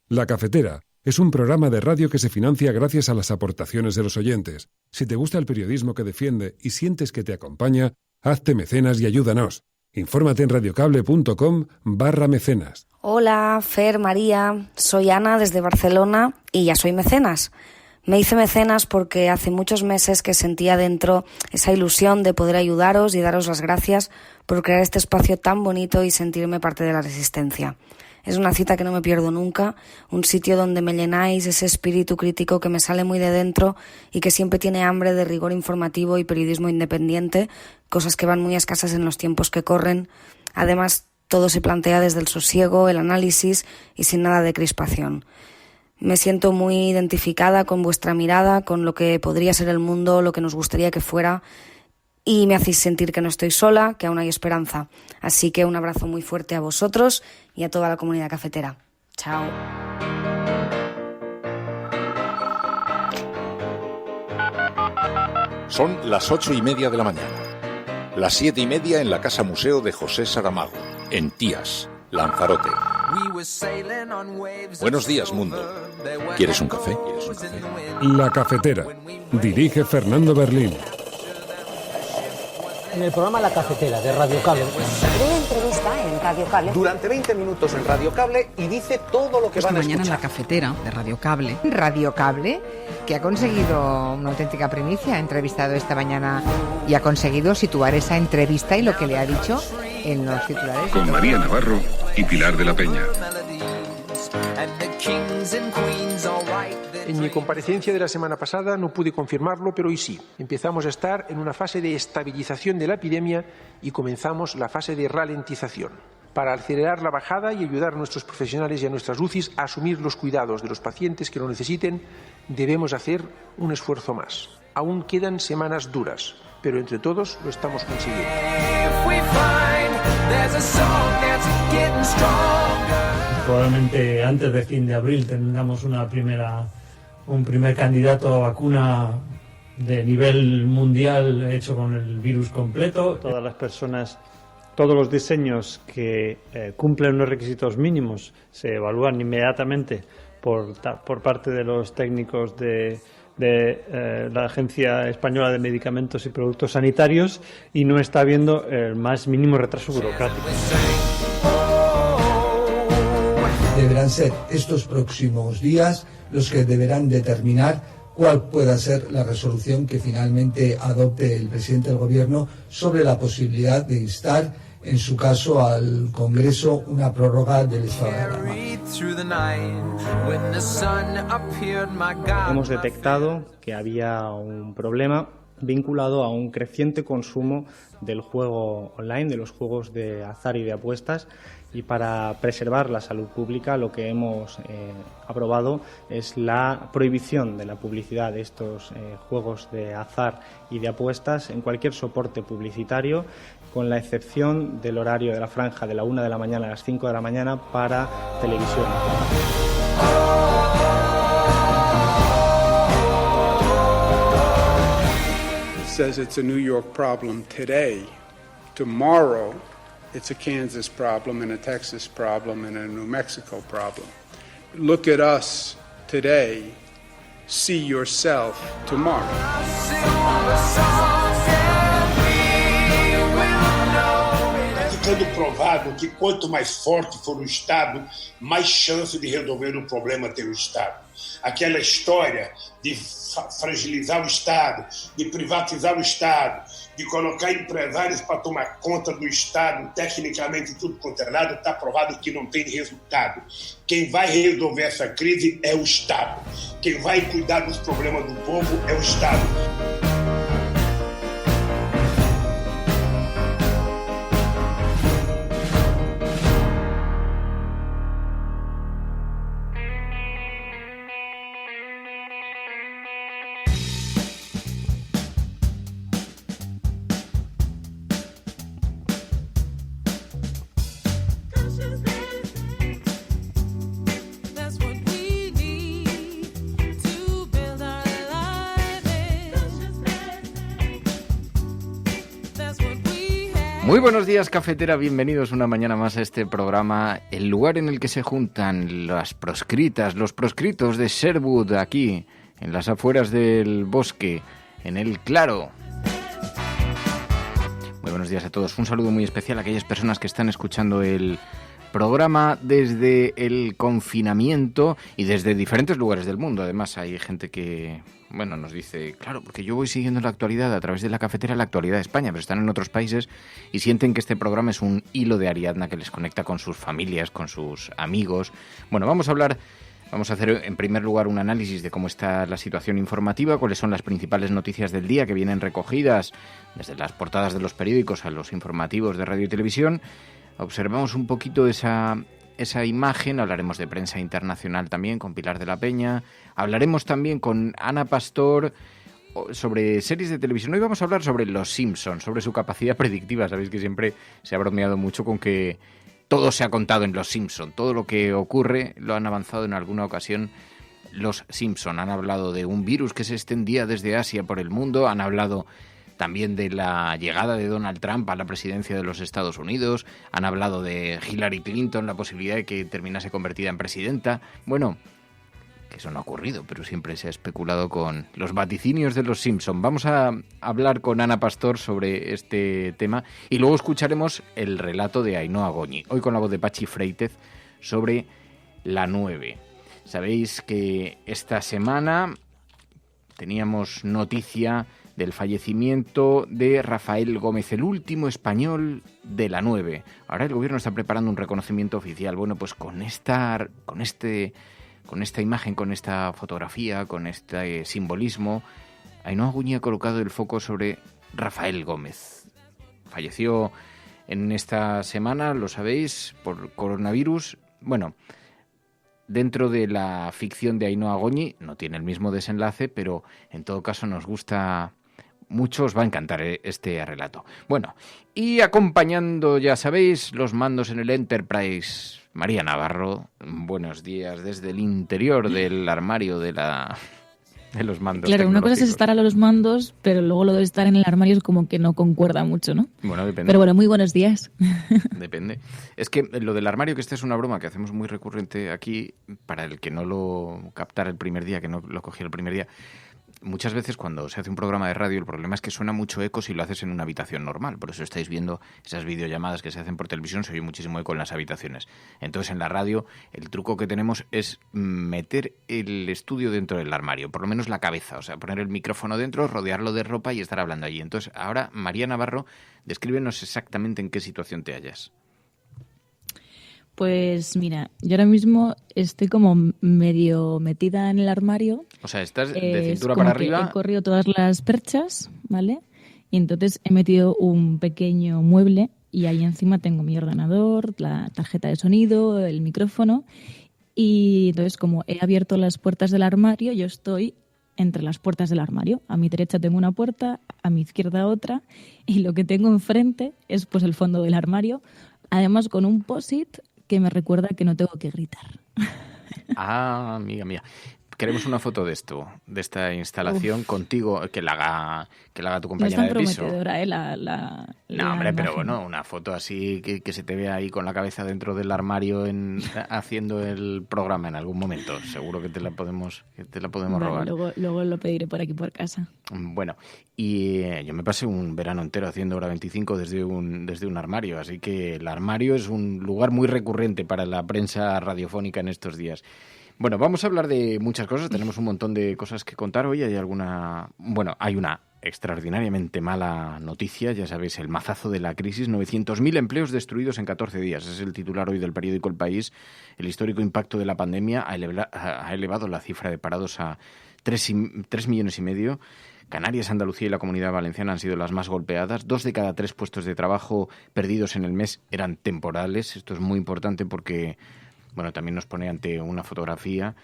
La Cafetera es un programa de radio que se financia gracias a las aportaciones de los oyentes. Si te gusta el periodismo que defiende y sientes que te acompaña, hazte mecenas y ayúdanos. Infórmate en radiocable.com/mecenas. Hola, Fer, María, soy Ana desde Barcelona y ya soy mecenas. Me hice mecenas porque hace muchos meses que sentía dentro esa ilusión de poder ayudaros y daros las gracias por crear este espacio tan bonito y sentirme parte de la resistencia. Es una cita que no me pierdo nunca, un sitio donde me llenáis ese espíritu crítico que me sale muy de dentro y que siempre tiene hambre de rigor informativo y periodismo independiente, cosas que van muy escasas en los tiempos que corren. Además, todo se plantea desde el sosiego, el análisis y sin nada de crispación. Me siento muy identificada con vuestra mirada, con lo que podría ser el mundo, lo que nos gustaría que fuera, y me hacéis sentir que no estoy sola, que aún hay esperanza. Así que un abrazo muy fuerte a vosotros y a toda la comunidad cafetera. Chao. Son las 8:30 de la mañana. Las 7:30 en la Casa Museo de José Saramago, en Tías, Lanzarote. Buenos días, mundo. ¿Quieres un café? La Cafetera. Dirige Fernando Berlín. En el programa La Cafetera de Radio Cable. Breve entrevista en Radio Cable. Durante 20 minutos en Radio Cable y dice todo lo que van a escuchar. Mañana en La Cafetera de Radio Cable. Radio Cable, que ha conseguido una auténtica primicia, ha entrevistado esta mañana y ha conseguido situar esa entrevista y lo que le ha dicho en los titulares. Con María Navarro y Pilar de la Peña. En mi comparecencia de la semana pasada no pude confirmarlo, pero hoy sí. Empezamos a estar en una fase de estabilización de la epidemia y comenzamos la fase de ralentización. Para acelerar la bajada y ayudar a nuestros profesionales y a nuestras UCIs a asumir los cuidados de los pacientes que lo necesiten, debemos hacer un esfuerzo más. Aún quedan semanas duras, pero entre todos lo estamos consiguiendo. Probablemente antes de fin de abril tengamos un primer candidato a vacuna de nivel mundial hecho con el virus completo. Todas las personas, todos los diseños que cumplen unos requisitos mínimos se evalúan inmediatamente por parte de los técnicos de la Agencia Española de Medicamentos y Productos Sanitarios y no está habiendo el más mínimo retraso burocrático. Deberán ser estos próximos días los que deberán determinar cuál pueda ser la resolución que finalmente adopte el presidente del Gobierno sobre la posibilidad de instar, en su caso, al Congreso una prórroga del estado de alarma. Hemos detectado que había un problema vinculado a un creciente consumo del juego online, de los juegos de azar y de apuestas, y para preservar la salud pública lo que hemos aprobado es la prohibición de la publicidad de estos juegos de azar y de apuestas en cualquier soporte publicitario, con la excepción del horario de la franja de la 1 de la mañana a las 5 de la mañana para televisión. Says it's a New York problem today. Tomorrow, it's a Kansas problem and a Texas problem and a New Mexico problem. Look at us today. See yourself tomorrow. Está ficando provado que quanto mais forte for o Estado, mais chance de resolver o problema tem o Estado. Aquela história de fragilizar o Estado, de privatizar o Estado, de colocar empresários para tomar conta do Estado, tecnicamente tudo quanto é lado, está provado que não tem resultado. Quem vai resolver essa crise é o Estado. Quem vai cuidar dos problemas do povo é o Estado. Muy buenos días, cafetera, bienvenidos una mañana más a este programa, el lugar en el que se juntan las proscritas, los proscritos de Sherwood, aquí, en las afueras del bosque, en el Claro. Muy buenos días a todos, un saludo muy especial a aquellas personas que están escuchando el programa desde el confinamiento y desde diferentes lugares del mundo. Además, hay gente que, bueno, nos dice, claro, porque yo voy siguiendo la actualidad a través de la cafetera, la actualidad de España, pero están en otros países y sienten que este programa es un hilo de Ariadna que les conecta con sus familias, con sus amigos. Bueno, vamos a hacer en primer lugar un análisis de cómo está la situación informativa, cuáles son las principales noticias del día que vienen recogidas desde las portadas de los periódicos a los informativos de radio y televisión. Observamos un poquito esa imagen, hablaremos de prensa internacional también con Pilar de la Peña, hablaremos también con Ana Pastor sobre series de televisión. Hoy vamos a hablar sobre Los Simpsons, sobre su capacidad predictiva. Sabéis que siempre se ha bromeado mucho con que todo se ha contado en Los Simpsons, todo lo que ocurre lo han avanzado en alguna ocasión Los Simpsons. Han hablado de un virus que se extendía desde Asia por el mundo, han hablado también de la llegada de Donald Trump a la presidencia de los Estados Unidos, han hablado de Hillary Clinton, la posibilidad de que terminase convertida en presidenta. Bueno, que eso no ha ocurrido, pero siempre se ha especulado con los vaticinios de Los Simpson. Vamos a hablar con Ana Pastor sobre este tema y luego escucharemos el relato de Ainhoa Goñi, hoy con la voz de Pachi Freitez, sobre la 9. Sabéis que esta semana teníamos noticia del fallecimiento de Rafael Gómez, el último español de la 9. Ahora el gobierno está preparando un reconocimiento oficial. Bueno, pues con esta imagen, con esta fotografía, con este simbolismo, Ainhoa Goñi ha colocado el foco sobre Rafael Gómez. Falleció en esta semana, lo sabéis, por coronavirus. Bueno, dentro de la ficción de Ainhoa Goñi no tiene el mismo desenlace, pero en todo caso nos gusta mucho, os va a encantar este relato. Bueno, y acompañando, ya sabéis, los mandos en el Enterprise, María Navarro. Buenos días desde el interior del armario de los mandos. Claro, una cosa es estar a los mandos, pero luego lo de estar en el armario es como que no concuerda mucho, ¿no? Bueno, depende. Pero bueno, muy buenos días. Depende. Es que lo del armario, que esta es una broma que hacemos muy recurrente aquí, para el que no lo captara el primer día, que no lo cogiera el primer día. Muchas veces cuando se hace un programa de radio el problema es que suena mucho eco si lo haces en una habitación normal. Por eso estáis viendo esas videollamadas que se hacen por televisión, se oye muchísimo eco en las habitaciones. Entonces en la radio el truco que tenemos es meter el estudio dentro del armario, por lo menos la cabeza, o sea, poner el micrófono dentro, rodearlo de ropa y estar hablando allí. Entonces ahora, María Navarro, descríbenos exactamente en qué situación te hallas. Pues mira, yo ahora mismo estoy como medio metida en el armario. O sea, estás de cintura para arriba. He corrido todas las perchas, ¿vale? Y entonces he metido un pequeño mueble y ahí encima tengo mi ordenador, la tarjeta de sonido, el micrófono. Y entonces, como he abierto las puertas del armario, yo estoy entre las puertas del armario. A mi derecha tengo una puerta, a mi izquierda otra, y lo que tengo enfrente es pues el fondo del armario, además con un post-it que me recuerda que no tengo que gritar. Ah, amiga mía. Queremos una foto de esto, de esta instalación. Uf. Contigo, que la haga tu compañera de piso. No es tan prometedora, No, hombre, pero bueno, una foto así que se te vea ahí con la cabeza dentro del armario haciendo el programa en algún momento. Seguro que te la podemos robar. Luego lo pediré por aquí por casa. Bueno, y yo me pasé un verano entero haciendo Hora 25 desde un armario, así que el armario es un lugar muy recurrente para la prensa radiofónica en estos días. Bueno, vamos a hablar de muchas cosas, tenemos un montón de cosas que contar hoy. Hay una extraordinariamente mala noticia, ya sabéis, el mazazo de la crisis, 900.000 empleos destruidos en 14 días. Es el titular hoy del periódico El País. El histórico impacto de la pandemia ha elevado la cifra de parados a 3,5 millones. Canarias, Andalucía y la Comunidad Valenciana han sido las más golpeadas. 2 de cada 3 puestos de trabajo perdidos en el mes eran temporales. Esto es muy importante porque también nos pone ante una fotografía.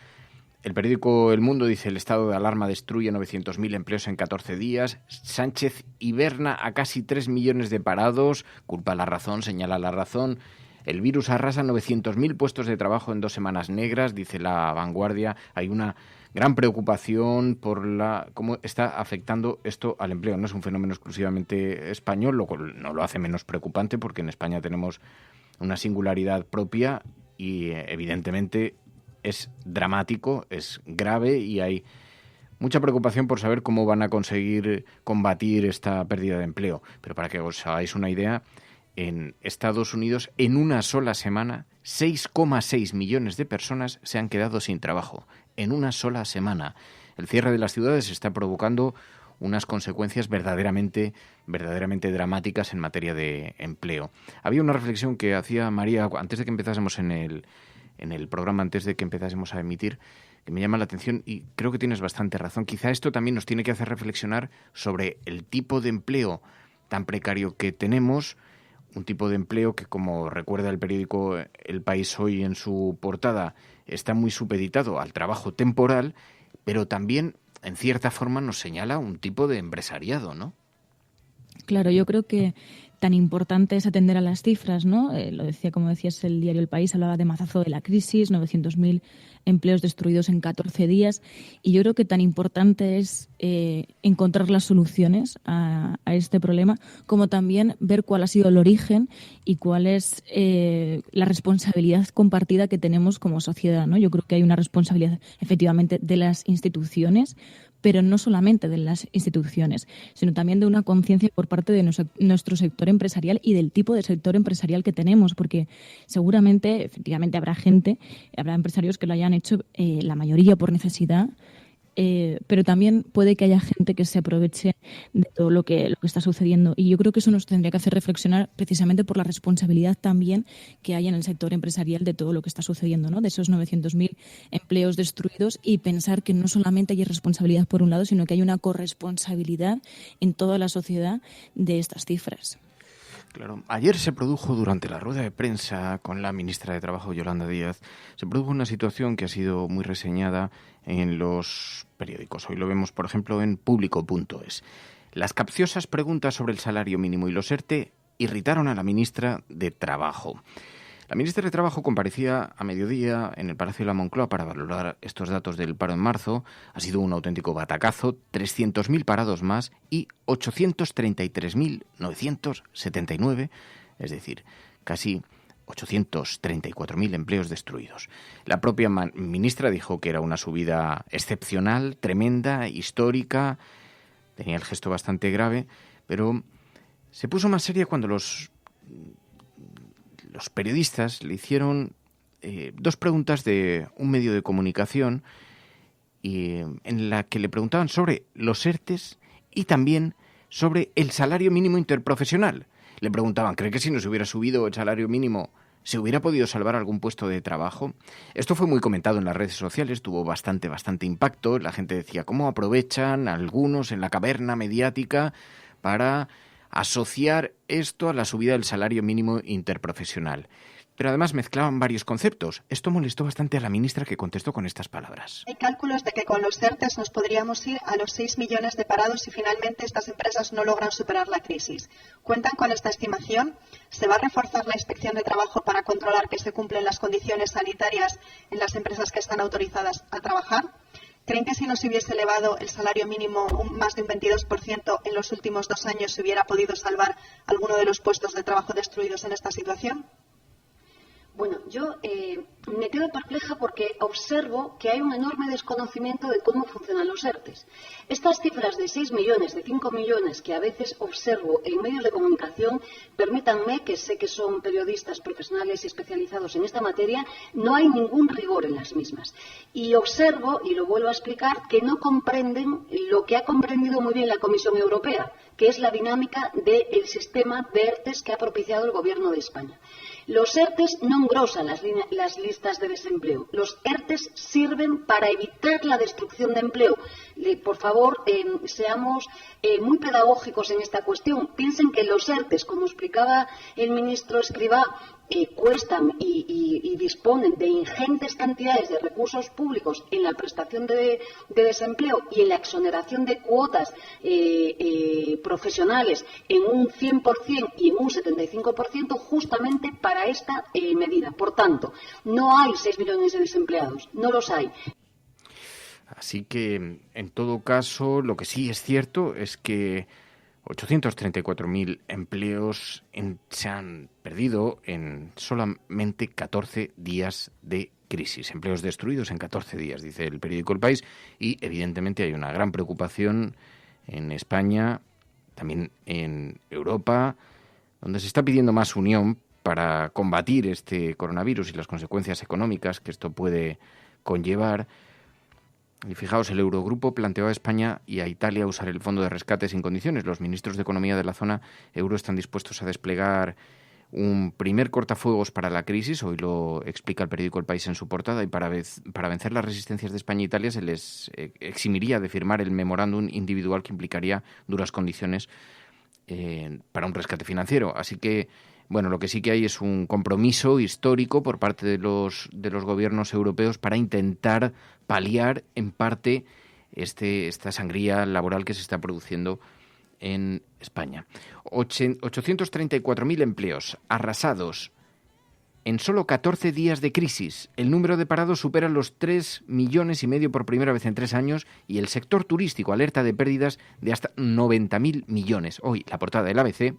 El periódico El Mundo dice: el estado de alarma destruye 900.000 empleos en 14 días. Sánchez hiberna a casi 3 millones de parados. Culpa a La Razón, señala La Razón. El virus arrasa 900.000 puestos de trabajo en 2 semanas negras, dice La Vanguardia. Hay una gran preocupación por cómo está afectando esto al empleo. No es un fenómeno exclusivamente español, lo cual no lo hace menos preocupante, porque en España tenemos una singularidad propia y evidentemente es dramático, es grave y hay mucha preocupación por saber cómo van a conseguir combatir esta pérdida de empleo. Pero para que os hagáis una idea, en Estados Unidos, en una sola semana, 6,6 millones de personas se han quedado sin trabajo. En una sola semana. El cierre de las ciudades está provocando unas consecuencias verdaderamente dramáticas en materia de empleo. Había una reflexión que hacía María antes de que empezásemos en el programa, antes de que empezásemos a emitir, que me llama la atención y creo que tienes bastante razón. Quizá esto también nos tiene que hacer reflexionar sobre el tipo de empleo tan precario que tenemos, un tipo de empleo que, como recuerda el periódico El País hoy en su portada, está muy supeditado al trabajo temporal, pero también, en cierta forma, nos señala un tipo de empresariado, ¿no? Claro, yo creo que tan importante es atender a las cifras, ¿no? Lo decía, como decías, el diario El País hablaba de mazazo de la crisis, 900.000 empleos destruidos en 14 días. Y yo creo que tan importante es encontrar las soluciones a este problema, como también ver cuál ha sido el origen y cuál es la responsabilidad compartida que tenemos como sociedad, ¿no? Yo creo que hay una responsabilidad, efectivamente, de las instituciones, pero no solamente de las instituciones, sino también de una conciencia por parte de nuestro sector empresarial y del tipo de sector empresarial que tenemos, porque seguramente, efectivamente, habrá empresarios que lo hayan hecho, la mayoría por necesidad, pero también puede que haya gente que se aproveche de todo lo que está sucediendo. Y yo creo que eso nos tendría que hacer reflexionar precisamente por la responsabilidad también que hay en el sector empresarial de todo lo que está sucediendo, ¿no? De esos 900.000 empleos destruidos, y pensar que no solamente hay responsabilidad por un lado, sino que hay una corresponsabilidad en toda la sociedad de estas cifras. Claro. Ayer se produjo, durante la rueda de prensa con la ministra de Trabajo, Yolanda Díaz, se produjo una situación que ha sido muy reseñada en los periódicos. Hoy lo vemos, por ejemplo, en Público.es. Las capciosas preguntas sobre el salario mínimo y los ERTE irritaron a la ministra de Trabajo. La ministra de Trabajo comparecía a mediodía en el Palacio de la Moncloa para valorar estos datos del paro en marzo. Ha sido un auténtico batacazo, 300.000 parados más y 833.979, es decir, casi 834.000 empleos destruidos. La propia ministra dijo que era una subida excepcional, tremenda, histórica. Tenía el gesto bastante grave, pero se puso más seria cuando los periodistas le hicieron 2 preguntas de un medio de comunicación en la que le preguntaban sobre los ERTES y también sobre el salario mínimo interprofesional. Le preguntaban, ¿cree que si no se hubiera subido el salario mínimo se hubiera podido salvar algún puesto de trabajo? Esto fue muy comentado en las redes sociales, tuvo bastante impacto. La gente decía, ¿cómo aprovechan algunos en la caverna mediática para asociar esto a la subida del salario mínimo interprofesional? Pero además mezclaban varios conceptos. Esto molestó bastante a la ministra, que contestó con estas palabras. Hay cálculos de que con los ERTES nos podríamos ir a los 6 millones de parados si finalmente estas empresas no logran superar la crisis. ¿Cuentan con esta estimación? ¿Se va a reforzar la inspección de trabajo para controlar que se cumplen las condiciones sanitarias en las empresas que están autorizadas a trabajar? ¿Creen que si no se hubiese elevado el salario mínimo más de un 22% en los últimos 2 años se hubiera podido salvar alguno de los puestos de trabajo destruidos en esta situación? Bueno, yo me quedo perpleja porque observo que hay un enorme desconocimiento de cómo funcionan los ERTES. Estas cifras de 6 millones, de 5 millones que a veces observo en medios de comunicación, permítanme, que sé que son periodistas profesionales y especializados en esta materia, no hay ningún rigor en las mismas. Y observo, y lo vuelvo a explicar, que no comprenden lo que ha comprendido muy bien la Comisión Europea, que es la dinámica del sistema de ERTES que ha propiciado el Gobierno de España. Los ERTES no engrosan las listas de desempleo. Los ERTES sirven para evitar la destrucción de empleo. Por favor, seamos muy pedagógicos en esta cuestión. Piensen que los ERTES, como explicaba el ministro Escrivá, cuestan y disponen de ingentes cantidades de recursos públicos en la prestación de desempleo y en la exoneración de cuotas profesionales en un 100% y en un 75% justamente para esta medida. Por tanto, no hay 6 millones de desempleados, no los hay. Así que, en todo caso, lo que sí es cierto es que 834.000 empleos se han perdido en solamente 14 días de crisis. Empleos destruidos en 14 días, dice el periódico El País. Y, evidentemente, hay una gran preocupación en España, también en Europa, donde se está pidiendo más unión para combatir este coronavirus y las consecuencias económicas que esto puede conllevar. Y fijaos, el Eurogrupo planteó a España y a Italia usar el fondo de rescate sin condiciones. Los ministros de Economía de la zona euro están dispuestos a desplegar un primer cortafuegos para la crisis. Hoy lo explica el periódico El País en su portada. Y para vencer las resistencias de España e Italia se les eximiría de firmar el memorándum individual que implicaría duras condiciones para un rescate financiero. Así que, bueno, lo que sí que hay es un compromiso histórico por parte de los gobiernos europeos para intentar paliar en parte esta sangría laboral que se está produciendo en España. 834.000 empleos arrasados en solo 14 días de crisis. El número de parados supera los 3,5 millones por primera vez en 3 años y el sector turístico alerta de pérdidas de hasta 90.000 millones. Hoy, la portada del ABC,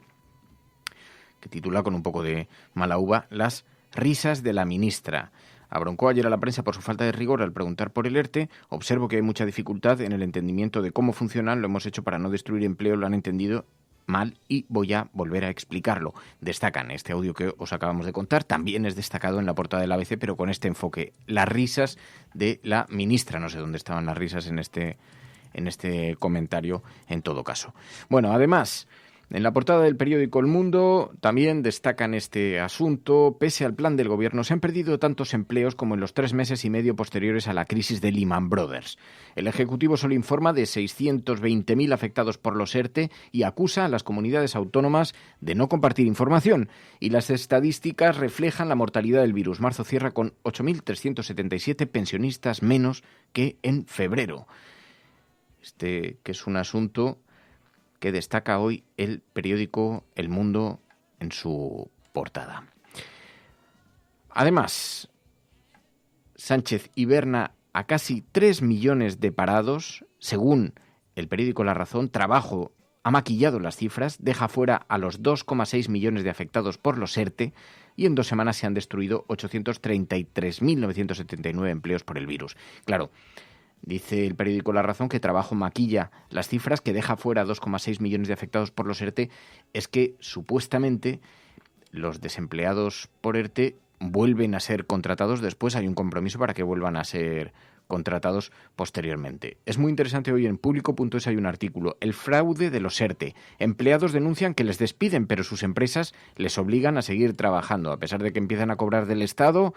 que titula con un poco de mala uva, las risas de la ministra. Abroncó ayer a la prensa por su falta de rigor al preguntar por el ERTE. Observo que hay mucha dificultad en el entendimiento de cómo funcionan. Lo hemos hecho para no destruir empleo, lo han entendido mal y voy a volver a explicarlo. Destacan este audio que os acabamos de contar. También es destacado en la portada del ABC, pero con este enfoque. Las risas de la ministra. No sé dónde estaban las risas en este comentario, en todo caso. Bueno, además, en la portada del periódico El Mundo también destacan este asunto. Pese al plan del gobierno, se han perdido tantos empleos como en los 3 meses y medio posteriores a la crisis de Lehman Brothers. El Ejecutivo solo informa de 620.000 afectados por los ERTE y acusa a las comunidades autónomas de no compartir información. Y las estadísticas reflejan la mortalidad del virus. Marzo cierra con 8.377 pensionistas menos que en febrero. Que es un asunto que destaca hoy el periódico El Mundo en su portada. Además, Sánchez hiberna a casi 3 millones de parados. Según el periódico La Razón, Trabajo ha maquillado las cifras, deja fuera a los 2,6 millones de afectados por los ERTE y en 2 semanas se han destruido 833.979 empleos por el virus. Claro, dice el periódico La Razón que Trabajo maquilla las cifras, que deja fuera a 2,6 millones de afectados por los ERTE. Es que supuestamente los desempleados por ERTE vuelven a ser contratados después. Hay un compromiso para que vuelvan a ser contratados posteriormente. Es muy interesante. Hoy en Público.es hay un artículo. El fraude de los ERTE. Empleados denuncian que les despiden, pero sus empresas les obligan a seguir trabajando. A pesar de que empiezan a cobrar del Estado,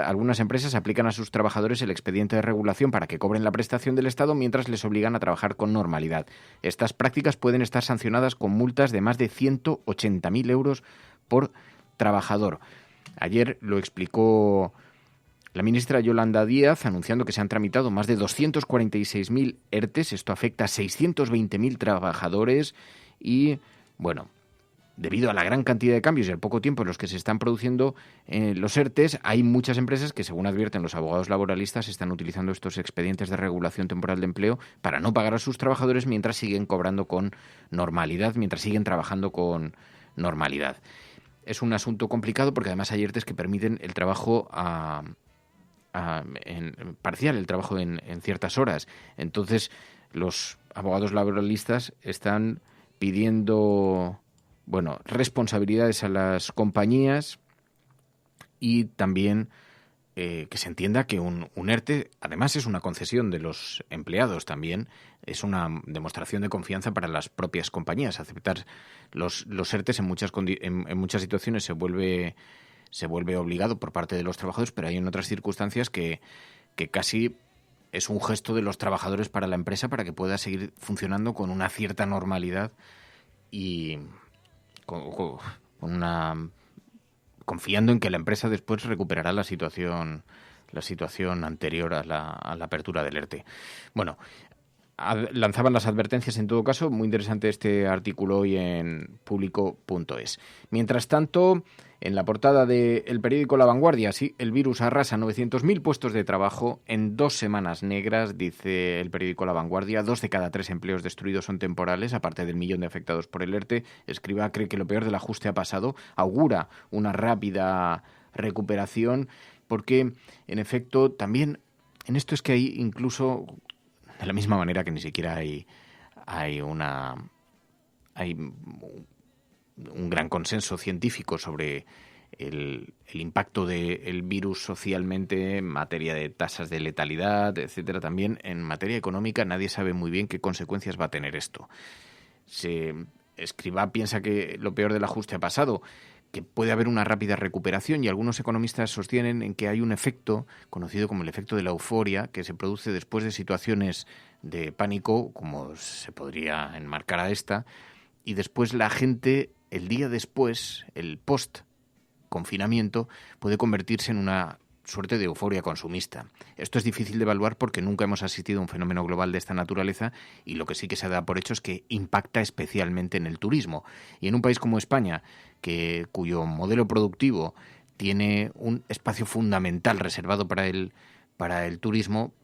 algunas empresas aplican a sus trabajadores el expediente de regulación para que cobren la prestación del Estado mientras les obligan a trabajar con normalidad. Estas prácticas pueden estar sancionadas con multas de más de 180.000 euros por trabajador. Ayer lo explicó la ministra Yolanda Díaz, anunciando que se han tramitado más de 246.000 ERTEs. Esto afecta a 620.000 trabajadores y, bueno, debido a la gran cantidad de cambios y al poco tiempo en los que se están produciendo los ERTEs, hay muchas empresas que, según advierten los abogados laboralistas, están utilizando estos expedientes de regulación temporal de empleo para no pagar a sus trabajadores mientras siguen cobrando con normalidad, mientras siguen trabajando con normalidad. Es un asunto complicado porque además hay ERTEs que permiten el trabajo parcial, el trabajo en ciertas horas. Entonces, los abogados laboralistas están pidiendo responsabilidades a las compañías y también que se entienda que un ERTE, además, es una concesión de los empleados también, es una demostración de confianza para las propias compañías. Aceptar los ERTEs en muchas situaciones se vuelve obligado por parte de los trabajadores, pero hay en otras circunstancias que casi es un gesto de los trabajadores para la empresa para que pueda seguir funcionando con una cierta normalidad y con una confiando en que la empresa después recuperará la situación anterior a la apertura del ERTE. Bueno, lanzaban las advertencias en todo caso. Muy interesante este artículo hoy en público.es. Mientras tanto, en la portada del periódico La Vanguardia, sí, el virus arrasa 900.000 puestos de trabajo en 2 semanas negras, dice el periódico La Vanguardia. 2 de cada 3 empleos destruidos son temporales, aparte del 1 millón de afectados por el ERTE. Escribá cree que lo peor del ajuste ha pasado, augura una rápida recuperación, porque, en efecto, también en esto es que hay incluso, de la misma manera que ni siquiera hay un gran consenso científico sobre el impacto del virus socialmente en materia de tasas de letalidad, etcétera. También en materia económica nadie sabe muy bien qué consecuencias va a tener esto. Escribá piensa que lo peor del ajuste ha pasado, que puede haber una rápida recuperación, y algunos economistas sostienen en que hay un efecto conocido como el efecto de la euforia que se produce después de situaciones de pánico, como se podría enmarcar a esta, y después la gente, el día después, el post-confinamiento, puede convertirse en una suerte de euforia consumista. Esto es difícil de evaluar porque nunca hemos asistido a un fenómeno global de esta naturaleza, y lo que sí que se da por hecho es que impacta especialmente en el turismo. Y en un país como España, cuyo modelo productivo tiene un espacio fundamental reservado para el turismo,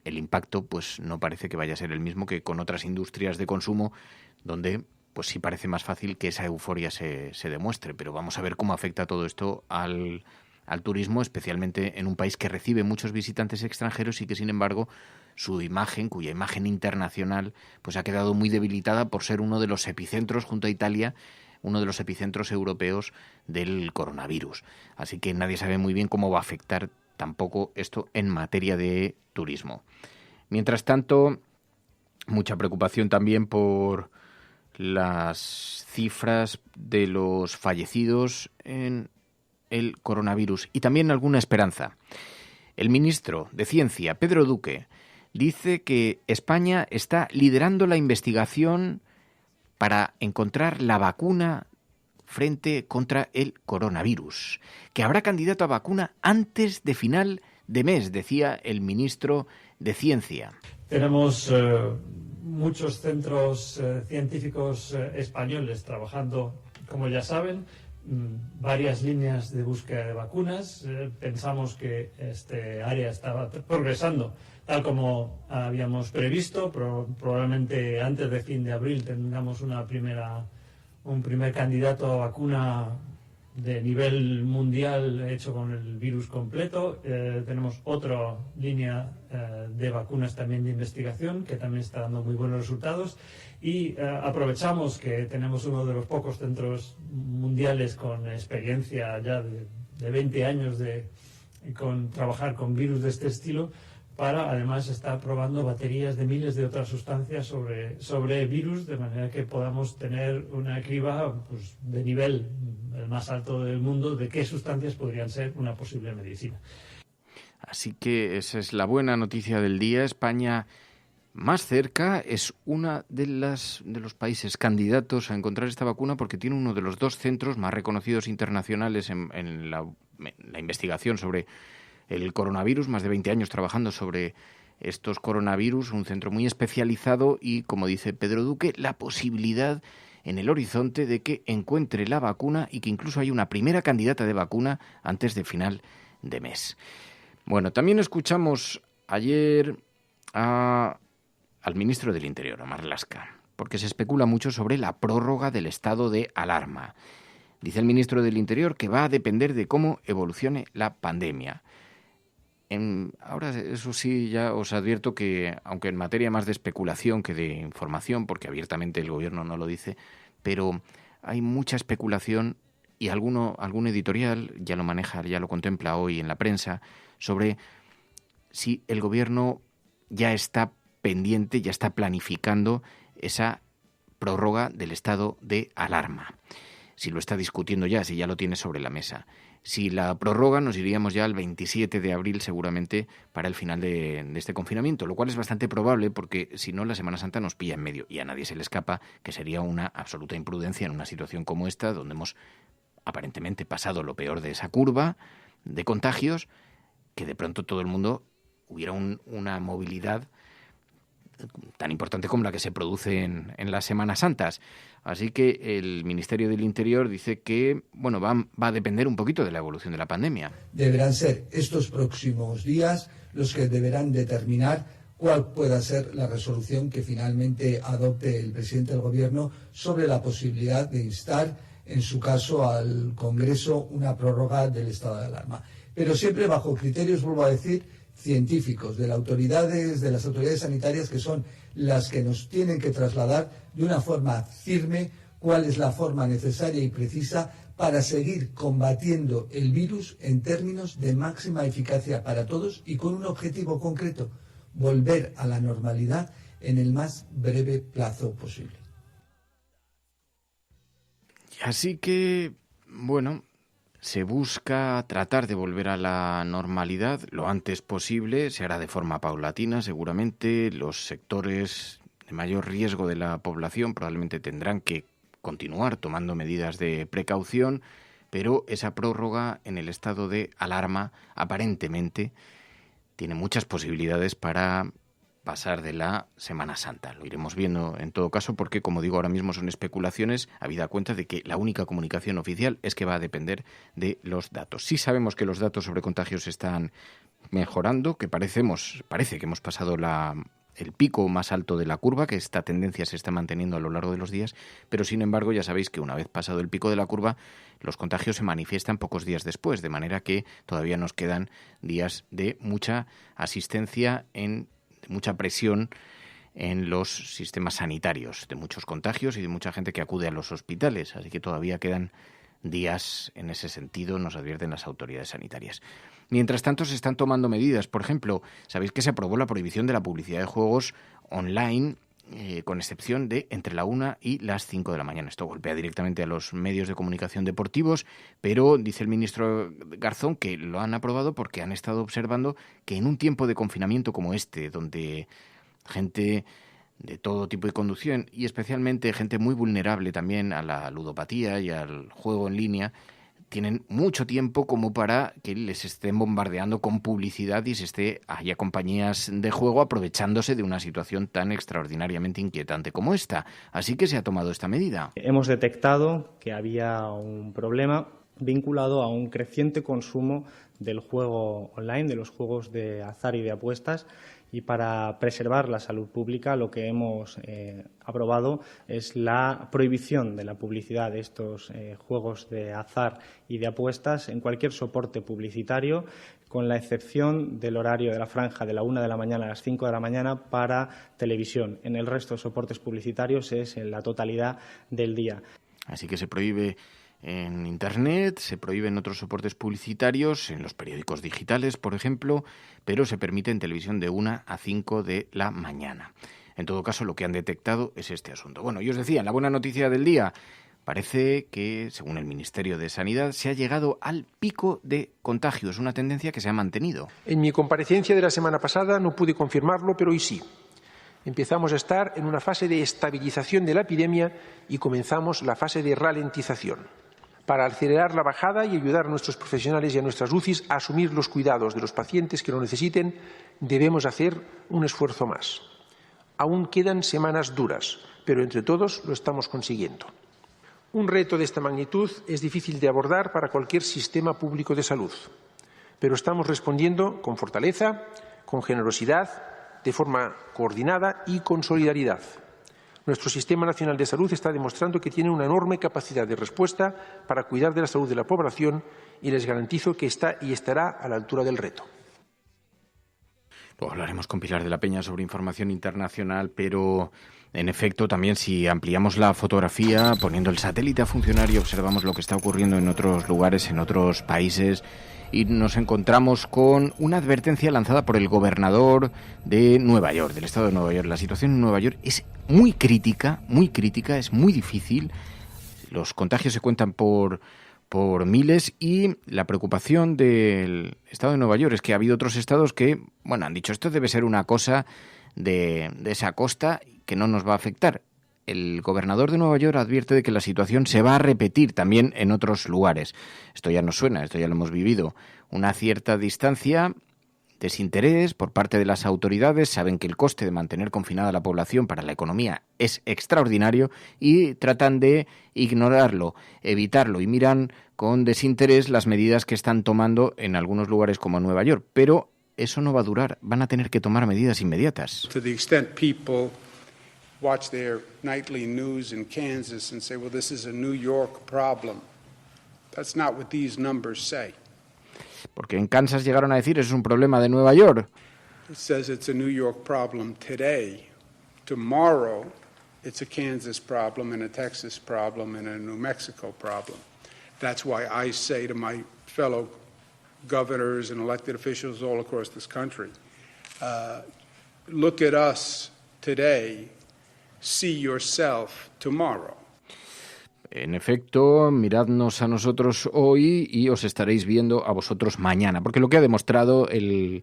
el impacto pues no parece que vaya a ser el mismo que con otras industrias de consumo, donde pues sí parece más fácil que esa euforia se demuestre. Pero vamos a ver cómo afecta todo esto al turismo, especialmente en un país que recibe muchos visitantes extranjeros y que, sin embargo, cuya imagen internacional, pues ha quedado muy debilitada por ser uno de los epicentros, junto a Italia, uno de los epicentros europeos del coronavirus. Así que nadie sabe muy bien cómo va a afectar tampoco esto en materia de turismo. Mientras tanto, mucha preocupación también por las cifras de los fallecidos en el coronavirus y también alguna esperanza. El ministro de Ciencia, Pedro Duque, dice que España está liderando la investigación para encontrar la vacuna contra el coronavirus, que habrá candidato a vacuna antes de final de mes, decía el ministro de Ciencia. Tenemos muchos centros científicos españoles trabajando, como ya saben, varias líneas de búsqueda de vacunas. Pensamos que este área estaba progresando tal como habíamos previsto. Probablemente antes de fin de abril tengamos un primer candidato a vacuna de nivel mundial hecho con el virus completo. Tenemos otra línea de vacunas también de investigación que también está dando muy buenos resultados, y aprovechamos que tenemos uno de los pocos centros mundiales con experiencia ya de 20 años con trabajar con virus de este estilo, para además estar probando baterías de miles de otras sustancias sobre virus, de manera que podamos tener una criba pues, de nivel el más alto del mundo de qué sustancias podrían ser una posible medicina. Así que esa es la buena noticia del día. España, más cerca, es una de los países candidatos a encontrar esta vacuna, porque tiene uno de los 2 centros más reconocidos internacionales en la investigación sobre el coronavirus, más de 20 años trabajando sobre estos coronavirus, un centro muy especializado y, como dice Pedro Duque, la posibilidad en el horizonte de que encuentre la vacuna y que incluso haya una primera candidata de vacuna antes de final de mes. Bueno, también escuchamos ayer al ministro del Interior, a Marlaska, porque se especula mucho sobre la prórroga del estado de alarma. Dice el ministro del Interior que va a depender de cómo evolucione la pandemia. Ahora, eso sí, ya os advierto que, aunque en materia más de especulación que de información, porque abiertamente el gobierno no lo dice, pero hay mucha especulación y algún editorial ya lo maneja, ya lo contempla hoy en la prensa, sobre si el gobierno ya está pendiente, ya está planificando esa prórroga del estado de alarma. Si lo está discutiendo ya, si ya lo tiene sobre la mesa. Si la prorroga, nos iríamos ya al 27 de abril seguramente para el final de este confinamiento, lo cual es bastante probable porque si no la Semana Santa nos pilla en medio y a nadie se le escapa que sería una absoluta imprudencia en una situación como esta, donde hemos aparentemente pasado lo peor de esa curva de contagios, que de pronto todo el mundo hubiera una movilidad tan importante como la que se produce en las Semanas Santas. Así que el Ministerio del Interior dice que va a depender un poquito de la evolución de la pandemia. Deberán ser estos próximos días los que deberán determinar cuál pueda ser la resolución que finalmente adopte el presidente del Gobierno sobre la posibilidad de instar, en su caso, al Congreso una prórroga del estado de alarma. Pero siempre bajo criterios, vuelvo a decir, científicos, de las autoridades sanitarias, que son las que nos tienen que trasladar de una forma firme cuál es la forma necesaria y precisa para seguir combatiendo el virus en términos de máxima eficacia para todos y con un objetivo concreto: volver a la normalidad en el más breve plazo posible. Así que, se busca tratar de volver a la normalidad lo antes posible. Se hará de forma paulatina, seguramente. Los sectores de mayor riesgo de la población probablemente tendrán que continuar tomando medidas de precaución, pero esa prórroga en el estado de alarma aparentemente tiene muchas posibilidades para pasar de la Semana Santa. Lo iremos viendo en todo caso porque, como digo, ahora mismo son especulaciones, habida cuenta de que la única comunicación oficial es que va a depender de los datos. Sí sabemos que los datos sobre contagios están mejorando, que parece que hemos pasado el pico más alto de la curva, que esta tendencia se está manteniendo a lo largo de los días, pero sin embargo ya sabéis que una vez pasado el pico de la curva, los contagios se manifiestan pocos días después, de manera que todavía nos quedan días de mucha asistencia, de mucha presión en los sistemas sanitarios, de muchos contagios y de mucha gente que acude a los hospitales, así que todavía quedan días en ese sentido, nos advierten las autoridades sanitarias. Mientras tanto, se están tomando medidas. Por ejemplo, sabéis que se aprobó la prohibición de la publicidad de juegos online, con excepción de entre la 1 y las 5 de la mañana. Esto golpea directamente a los medios de comunicación deportivos, pero dice el ministro Garzón que lo han aprobado porque han estado observando que en un tiempo de confinamiento como este, donde gente de todo tipo de conducción y especialmente gente muy vulnerable también a la ludopatía y al juego en línea, tienen mucho tiempo como para que les estén bombardeando con publicidad y haya compañías de juego aprovechándose de una situación tan extraordinariamente inquietante como esta. Así que se ha tomado esta medida. Hemos detectado que había un problema vinculado a un creciente consumo del juego online, de los juegos de azar y de apuestas, y para preservar la salud pública lo que hemos aprobado es la prohibición de la publicidad de estos juegos de azar y de apuestas en cualquier soporte publicitario, con la excepción del horario de la franja de la 1 de la mañana a las 5 de la mañana para televisión. En el resto de soportes publicitarios es en la totalidad del día. Así que se prohíbe en Internet, se prohíben otros soportes publicitarios, en los periódicos digitales, por ejemplo, pero se permite en televisión de 1 a 5 de la mañana. En todo caso, lo que han detectado es este asunto. Bueno, yo os decía, la buena noticia del día, parece que, según el Ministerio de Sanidad, se ha llegado al pico de contagios, una tendencia que se ha mantenido. En mi comparecencia de la semana pasada no pude confirmarlo, pero hoy sí. Empezamos a estar en una fase de estabilización de la epidemia y comenzamos la fase de ralentización. Para acelerar la bajada y ayudar a nuestros profesionales y a nuestras UCIs a asumir los cuidados de los pacientes que lo necesiten, debemos hacer un esfuerzo más. Aún quedan semanas duras, pero entre todos lo estamos consiguiendo. Un reto de esta magnitud es difícil de abordar para cualquier sistema público de salud, pero estamos respondiendo con fortaleza, con generosidad, de forma coordinada y con solidaridad. Nuestro Sistema Nacional de Salud está demostrando que tiene una enorme capacidad de respuesta para cuidar de la salud de la población y les garantizo que está y estará a la altura del reto. Luego hablaremos con Pilar de la Peña sobre información internacional, pero en efecto también si ampliamos la fotografía, poniendo el satélite a funcionar y observamos lo que está ocurriendo en otros lugares, en otros países, y nos encontramos con una advertencia lanzada por el gobernador de Nueva York, del estado de Nueva York. La situación en Nueva York es muy crítica, es muy difícil. Los contagios se cuentan por miles y la preocupación del estado de Nueva York es que ha habido otros estados que, han dicho esto debe ser una cosa de esa costa que no nos va a afectar. el gobernador de Nueva York advierte de que la situación se va a repetir también en otros lugares. Esto ya nos suena, esto ya lo hemos vivido. Una cierta distancia, desinterés por parte de las autoridades, saben que el coste de mantener confinada a la población para la economía es extraordinario y tratan de ignorarlo, evitarlo y miran con desinterés las medidas que están tomando en algunos lugares como Nueva York. Pero eso no va a durar, van a tener que tomar medidas inmediatas. To the extent people watch their nightly news in Kansas and say, well, this is a New York problem. That's not what these numbers say. Porque en Kansas llegaron a decir, eso es un problema de Nueva York. It says it's a New York problem today. Tomorrow, it's a Kansas problem and a Texas problem and a New Mexico problem. That's why I say to my fellow governors and elected officials all across this country, look at us today, see yourself tomorrow. En efecto, miradnos a nosotros hoy y os estaréis viendo a vosotros mañana, porque lo que ha demostrado el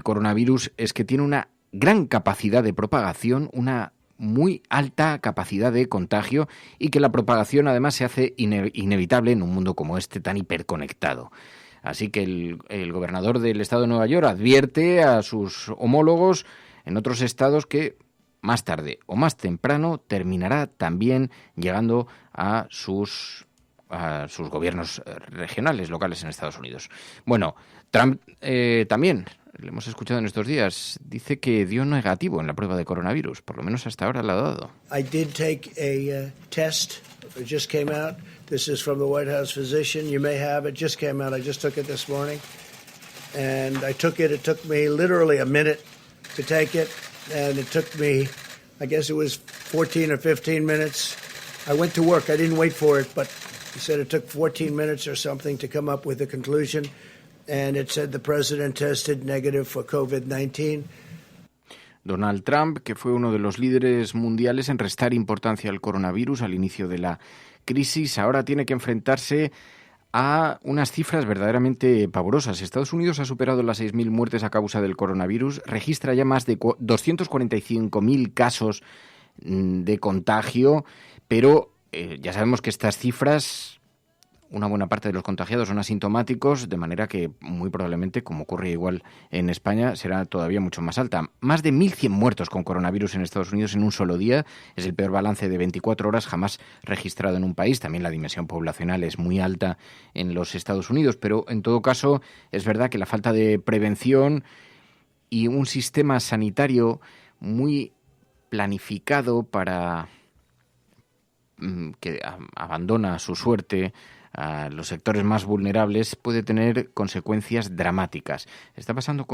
coronavirus es que tiene una gran capacidad de propagación, una muy alta capacidad de contagio y que la propagación además se hace inevitable en un mundo como este tan hiperconectado. Así que el gobernador del estado de Nueva York advierte a sus homólogos en otros estados que más tarde o más temprano terminará también llegando a sus gobiernos regionales, locales en Estados Unidos. Bueno, Trump también, lo hemos escuchado en estos días, dice que dio negativo en la prueba de coronavirus, por lo menos hasta ahora la ha dado. I did take a test. It just came out. This is from the White House physician. You may have it. Just came out. I just took it this morning. And I took it. It took me literally a minute to take it. And it took me, I guess it was 14 or 15 minutes. I went to work. I didn't wait for it, but he said it took 14 minutes or something to come up with a conclusion. And it said the president tested negative for COVID-19. Donald Trump, que fue uno de los líderes mundiales en restar importancia al coronavirus al inicio de la crisis, ahora tiene que enfrentarse a unas cifras verdaderamente pavorosas. Estados Unidos ha superado las 6.000 muertes a causa del coronavirus, registra ya más de 245.000 casos de contagio, pero ya sabemos que estas cifras, una buena parte de los contagiados son asintomáticos, de manera que muy probablemente, como ocurre igual en España, será todavía mucho más alta. Más de 1.100 muertos con coronavirus en Estados Unidos en un solo día. Es el peor balance de 24 horas jamás registrado en un país. También la dimensión poblacional es muy alta en los Estados Unidos, pero en todo caso es verdad que la falta de prevención y un sistema sanitario muy planificado para que abandona su suerte a los sectores más vulnerables puede tener consecuencias dramáticas. Está pasando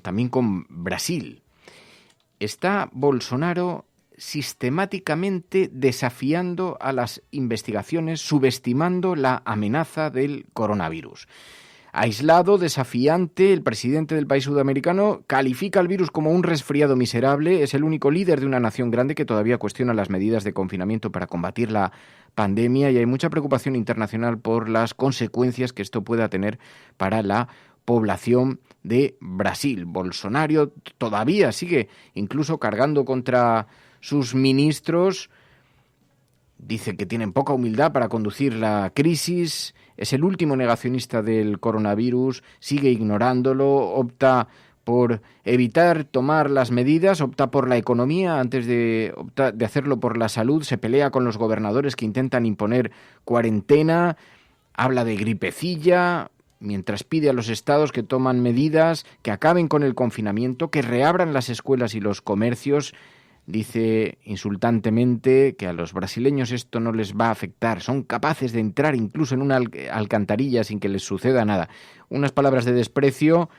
también con Brasil. Está Bolsonaro sistemáticamente desafiando a las investigaciones, subestimando la amenaza del coronavirus. Aislado, desafiante, el presidente del país sudamericano califica al virus como un resfriado miserable. Es el único líder de una nación grande que todavía cuestiona las medidas de confinamiento para combatir la pandemia y hay mucha preocupación internacional por las consecuencias que esto pueda tener para la población de Brasil. Bolsonaro todavía sigue incluso cargando contra sus ministros. Dice que tienen poca humildad para conducir la crisis, es el último negacionista del coronavirus, sigue ignorándolo, opta por evitar tomar las medidas, opta por la economía antes de hacerlo por la salud, se pelea con los gobernadores que intentan imponer cuarentena, habla de gripecilla, mientras pide a los estados que toman medidas, que acaben con el confinamiento, que reabran las escuelas y los comercios. Dice insultantemente que a los brasileños esto no les va a afectar, son capaces de entrar incluso en una alcantarilla sin que les suceda nada. Unas palabras de desprecio,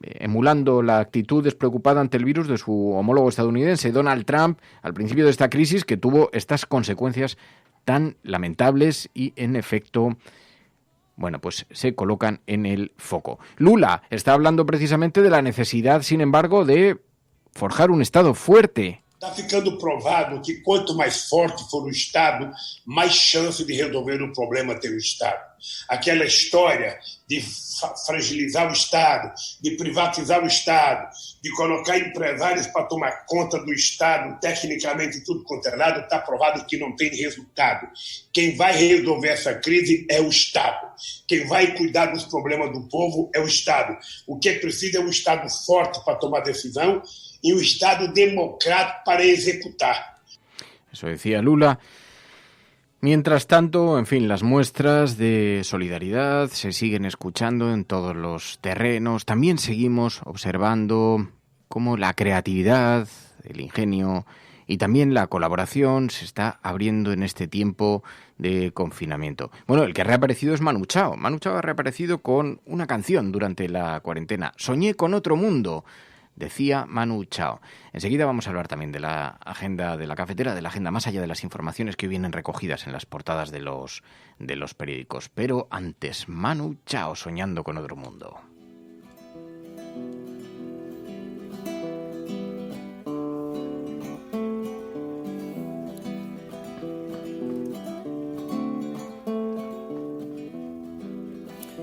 emulando la actitud despreocupada ante el virus de su homólogo estadounidense, Donald Trump, al principio de esta crisis que tuvo estas consecuencias tan lamentables y, en efecto, bueno, pues se colocan en el foco. Lula está hablando precisamente de la necesidad, sin embargo, de forjar un Estado fuerte. Está ficando provado que quanto mais forte for o Estado, mais chance de resolver o problema tem o Estado. Aquela história de fragilizar o Estado, de privatizar o Estado, de colocar empresários para tomar conta do Estado, tecnicamente tudo quanto é lado, está provado que não tem resultado. Quem vai resolver essa crise é o Estado. Quem vai cuidar dos problemas do povo é o Estado. O que é preciso é um Estado forte para tomar decisão y un Estado democrático para ejecutar. Eso decía Lula. Mientras tanto, en fin, las muestras de solidaridad se siguen escuchando en todos los terrenos. También seguimos observando cómo la creatividad, el ingenio y también la colaboración se está abriendo en este tiempo de confinamiento. Bueno, el que ha reaparecido es Manu Chao. Manu Chao ha reaparecido con una canción durante la cuarentena. Soñé con otro mundo, decía Manu Chao. Enseguida vamos a hablar también de la agenda de la cafetera, de la agenda más allá de las informaciones que vienen recogidas en las portadas de los periódicos. Pero antes, Manu Chao soñando con otro mundo.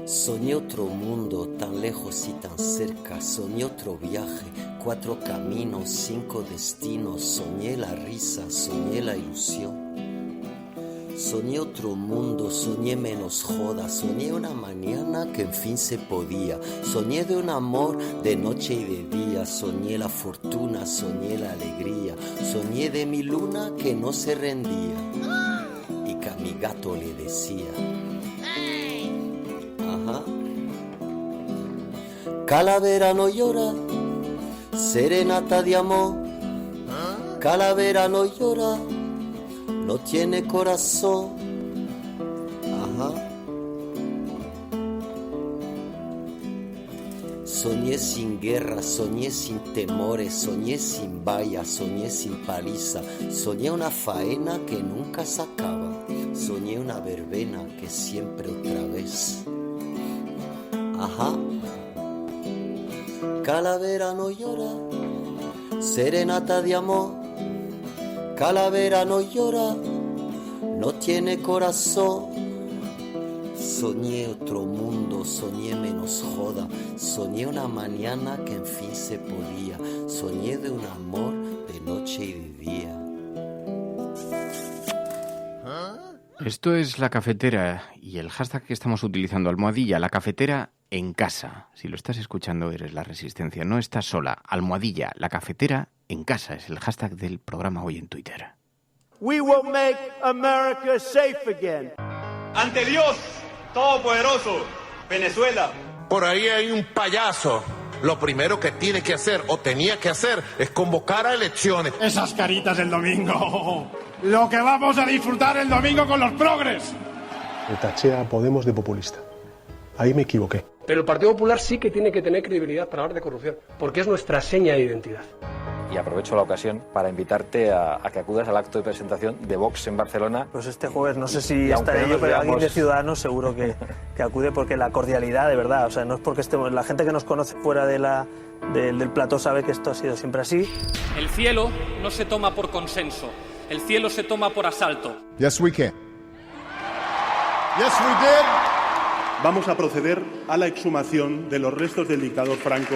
Soñé otro mundo tan lejos y tan cerca, soñé otro viaje, 4 caminos, 5 destinos, soñé la risa, soñé la ilusión. Soñé otro mundo, soñé menos joda, soñé una mañana que en fin se podía, soñé de un amor de noche y de día, soñé la fortuna, soñé la alegría, soñé de mi luna que no se rendía y que a mi gato le decía: ajá. Calavera no llora, serenata de amor. Calavera no llora, no tiene corazón. Ajá. Soñé sin guerra, soñé sin temores, soñé sin valla, soñé sin paliza, soñé una faena que nunca se acaba, soñé una verbena que siempre otra vez. Ajá. Calavera no llora, serenata de amor. Calavera no llora, no tiene corazón. Soñé otro mundo, soñé menos joda, soñé una mañana que en fin se podía, soñé de un amor de noche y de día. Esto es La Cafetera y el hashtag que estamos utilizando, almohadilla, La Cafetera en casa. Si lo estás escuchando, eres La Resistencia, no estás sola. Almohadilla, La Cafetera en casa es el hashtag del programa hoy en Twitter. We will make America safe again. Ante Dios Todopoderoso, Venezuela. Por ahí hay un payaso. Lo primero que tiene que hacer o tenía que hacer es convocar a elecciones. Esas caritas del domingo. Lo que vamos a disfrutar el domingo con los progres. Le taché a Podemos de populista. Ahí me equivoqué. Pero el Partido Popular sí que tiene que tener credibilidad para hablar de corrupción, porque es nuestra seña de identidad. Y aprovecho la ocasión para invitarte a que acudas al acto de presentación de Vox en Barcelona. Pues este jueves, no sé si estaré yo, pero alguien de Ciudadanos seguro que acude, porque la cordialidad, de verdad, o sea, no es porque estemos, la gente que nos conoce fuera del plató sabe que esto ha sido siempre así. El cielo no se toma por consenso, el cielo se toma por asalto. Yes, we can. Yes, we did. Vamos a proceder a la exhumación de los restos del dictador Franco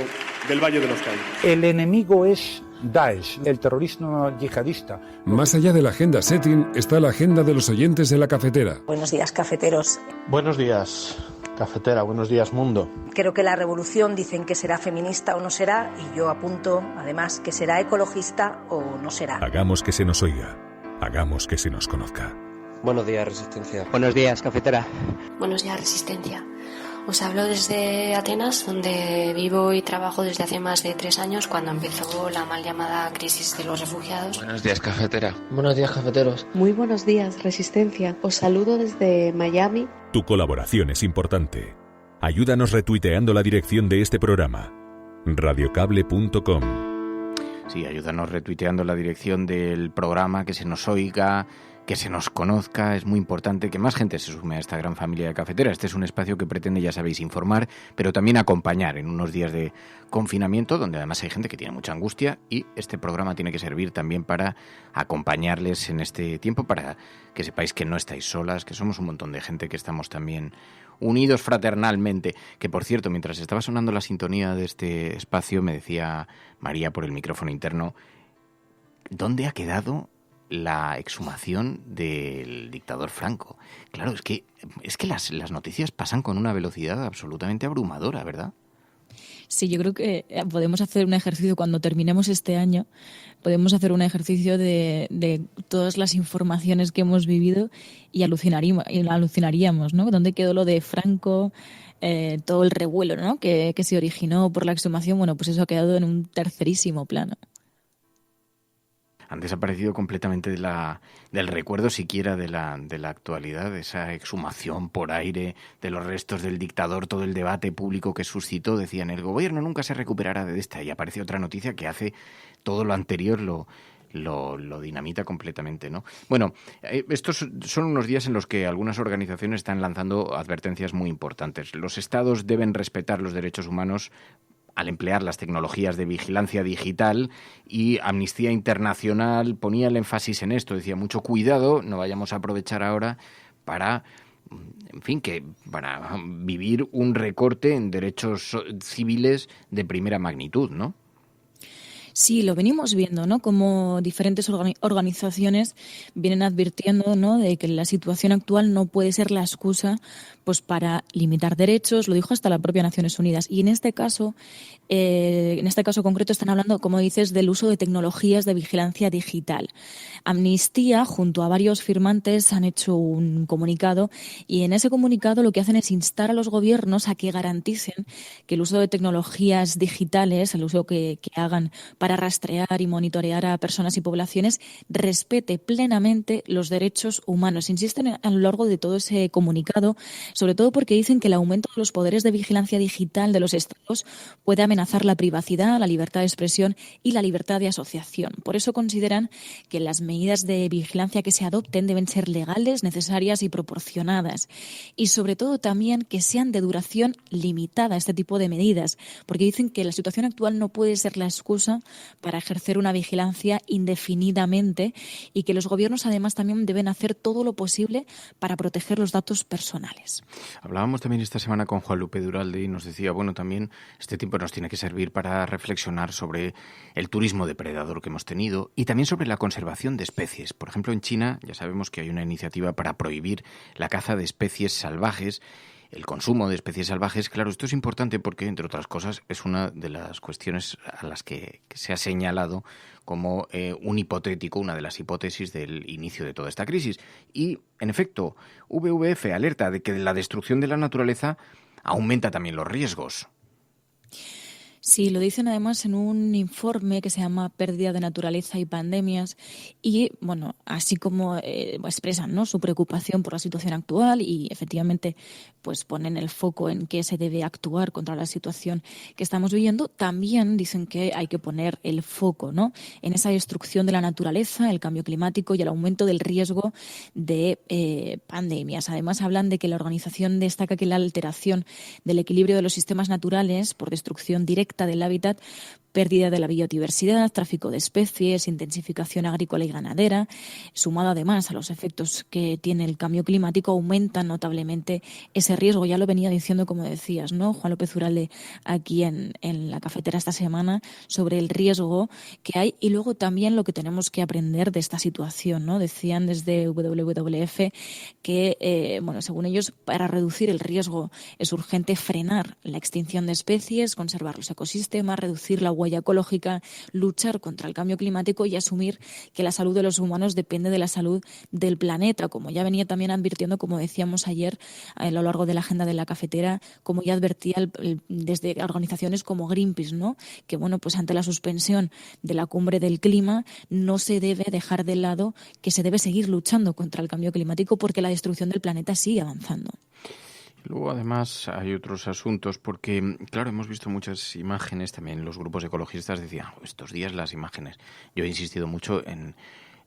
del Valle de los Caídos. El enemigo es Daesh, el terrorismo yihadista. Más allá de la agenda setting está la agenda de los oyentes de La Cafetera. Buenos días, cafeteros. Buenos días, cafetera. Buenos días, mundo. Creo que la revolución dicen que será feminista o no será, y yo apunto, además, que será ecologista o no será. Hagamos que se nos oiga. Hagamos que se nos conozca. Buenos días, Resistencia. Buenos días, cafetera. Buenos días, Resistencia. Os hablo desde Atenas, donde vivo y trabajo desde hace más de 3 años, cuando empezó la mal llamada crisis de los refugiados. Buenos días, cafetera. Buenos días, cafeteros. Muy buenos días, Resistencia. Os saludo desde Miami. Tu colaboración es importante. Ayúdanos retuiteando la dirección de este programa. radiocable.com. Sí, ayúdanos retuiteando la dirección del programa, que se nos oiga, que se nos conozca, es muy importante que más gente se sume a esta gran familia de Cafetera. Este es un espacio que pretende, ya sabéis, informar, pero también acompañar en unos días de confinamiento, donde además hay gente que tiene mucha angustia, y este programa tiene que servir también para acompañarles en este tiempo, para que sepáis que no estáis solas, que somos un montón de gente que estamos también unidos fraternalmente. Que, por cierto, mientras estaba sonando la sintonía de este espacio, me decía María por el micrófono interno, ¿dónde ha quedado la exhumación del dictador Franco? Claro, es que las noticias pasan con una velocidad absolutamente abrumadora, ¿verdad? Sí, yo creo que podemos hacer un ejercicio cuando terminemos este año, podemos hacer un ejercicio de todas las informaciones que hemos vivido y alucinaríamos, ¿no? ¿Dónde quedó lo de Franco? Todo el revuelo, ¿no? que se originó por la exhumación, bueno, pues eso ha quedado en un tercerísimo plano. Han desaparecido completamente del recuerdo siquiera de la actualidad, esa exhumación por aire de los restos del dictador, todo el debate público que suscitó. Decían, el gobierno nunca se recuperará de esta, y aparece otra noticia que hace todo lo anterior, lo dinamita completamente, ¿no? Bueno, estos son unos días en los que algunas organizaciones están lanzando advertencias muy importantes. Los estados deben respetar los derechos humanos al emplear las tecnologías de vigilancia digital, y Amnistía Internacional ponía el énfasis en esto, decía, mucho cuidado, no vayamos a aprovechar ahora para vivir un recorte en derechos civiles de primera magnitud, ¿no? Sí, lo venimos viendo, ¿no? Como diferentes organizaciones vienen advirtiendo, ¿no?, de que la situación actual no puede ser la excusa, pues, para limitar derechos. Lo dijo hasta la propia Naciones Unidas. Y en este caso concreto están hablando, como dices, del uso de tecnologías de vigilancia digital. Amnistía, junto a varios firmantes, han hecho un comunicado, y en ese comunicado lo que hacen es instar a los gobiernos a que garanticen que el uso de tecnologías digitales, el uso que hagan para rastrear y monitorear a personas y poblaciones, respete plenamente los derechos humanos. Insisten a lo largo de todo ese comunicado, sobre todo porque dicen que el aumento de los poderes de vigilancia digital de los estados puede amenazar la privacidad, la libertad de expresión y la libertad de asociación. Por eso consideran que las medidas de vigilancia que se adopten deben ser legales, necesarias y proporcionadas. Y sobre todo también que sean de duración limitada, este tipo de medidas, porque dicen que la situación actual no puede ser la excusa para ejercer una vigilancia indefinidamente, y que los gobiernos además también deben hacer todo lo posible para proteger los datos personales. Hablábamos también esta semana con Juanlupe Duralde y nos decía, bueno, también este tiempo nos tiene que servir para reflexionar sobre el turismo depredador que hemos tenido y también sobre la conservación de especies. Por ejemplo, en China ya sabemos que hay una iniciativa para prohibir la caza de especies salvajes, el consumo de especies salvajes. Claro, esto es importante porque, entre otras cosas, es una de las cuestiones a las que se ha señalado como una de las hipótesis del inicio de toda esta crisis. Y, en efecto, WWF alerta de que la destrucción de la naturaleza aumenta también los riesgos. Sí, lo dicen además en un informe que se llama Pérdida de Naturaleza y Pandemias, y bueno, así como expresan, ¿no?, su preocupación por la situación actual, y efectivamente pues ponen el foco en que se debe actuar contra la situación que estamos viviendo, también dicen que hay que poner el foco, ¿no?, en esa destrucción de la naturaleza, el cambio climático y el aumento del riesgo de pandemias. Además hablan de que la organización destaca que la alteración del equilibrio de los sistemas naturales por destrucción directa del hábitat, pérdida de la biodiversidad, tráfico de especies, intensificación agrícola y ganadera, sumado además a los efectos que tiene el cambio climático, aumentan notablemente ese riesgo. Ya lo venía diciendo, como decías, ¿no?, Juan López Uralde aquí en la cafetera esta semana, sobre el riesgo que hay y luego también lo que tenemos que aprender de esta situación, ¿no? Decían desde WWF que, según ellos, para reducir el riesgo es urgente frenar la extinción de especies, conservar los ecosistemas, reducir la huella ecológica, luchar contra el cambio climático y asumir que la salud de los humanos depende de la salud del planeta, como ya venía también advirtiendo, como decíamos ayer a lo largo de la agenda de la cafetera, como ya advertía desde organizaciones como Greenpeace, ¿no?, que pues ante la suspensión de la cumbre del clima no se debe dejar de lado que se debe seguir luchando contra el cambio climático porque la destrucción del planeta sigue avanzando. Luego, además, hay otros asuntos porque, claro, hemos visto muchas imágenes también. Los grupos ecologistas decían, estos días las imágenes. Yo he insistido mucho en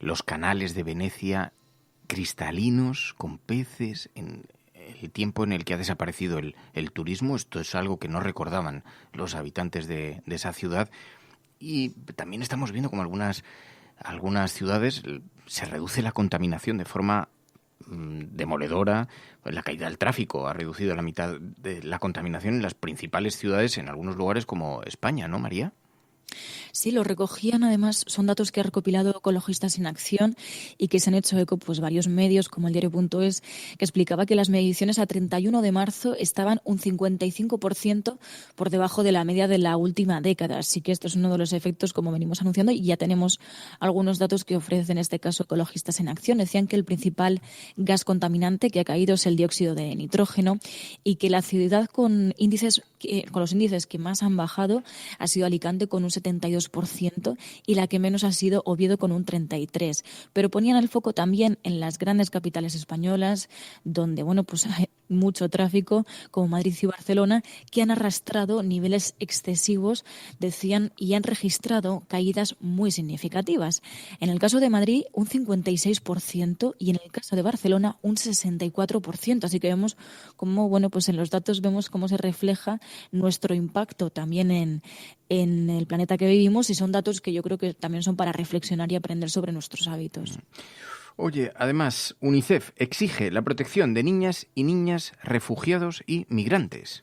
los canales de Venecia cristalinos, con peces, en el tiempo en el que ha desaparecido el turismo. Esto es algo que no recordaban los habitantes de esa ciudad. Y también estamos viendo como algunas ciudades se reduce la contaminación de forma demoledora. La caída del tráfico ha reducido la mitad de la contaminación en las principales ciudades, en algunos lugares como España, ¿no, María? Sí, lo recogían, además, son datos que ha recopilado Ecologistas en Acción y que se han hecho eco pues varios medios, como el diario.es, que explicaba que las mediciones a 31 de marzo estaban un 55% por debajo de la media de la última década. Así que esto es uno de los efectos, como venimos anunciando, y ya tenemos algunos datos que ofrece en este caso Ecologistas en Acción. Decían que el principal gas contaminante que ha caído es el dióxido de nitrógeno y que la ciudad con los índices que más han bajado ha sido Alicante con un 72% y la que menos ha sido Oviedo con un 33%. Pero ponían el foco también en las grandes capitales españolas, donde pues hay mucho tráfico, como Madrid y Barcelona, que han arrastrado niveles excesivos, decían, y han registrado caídas muy significativas. En el caso de Madrid, un 56% y en el caso de Barcelona, un 64%. Así que vemos cómo, pues en los datos vemos cómo se refleja nuestro impacto también en el planeta que vivimos, y son datos que yo creo que también son para reflexionar y aprender sobre nuestros hábitos. Oye, además, UNICEF exige la protección de niñas y niños refugiados y migrantes.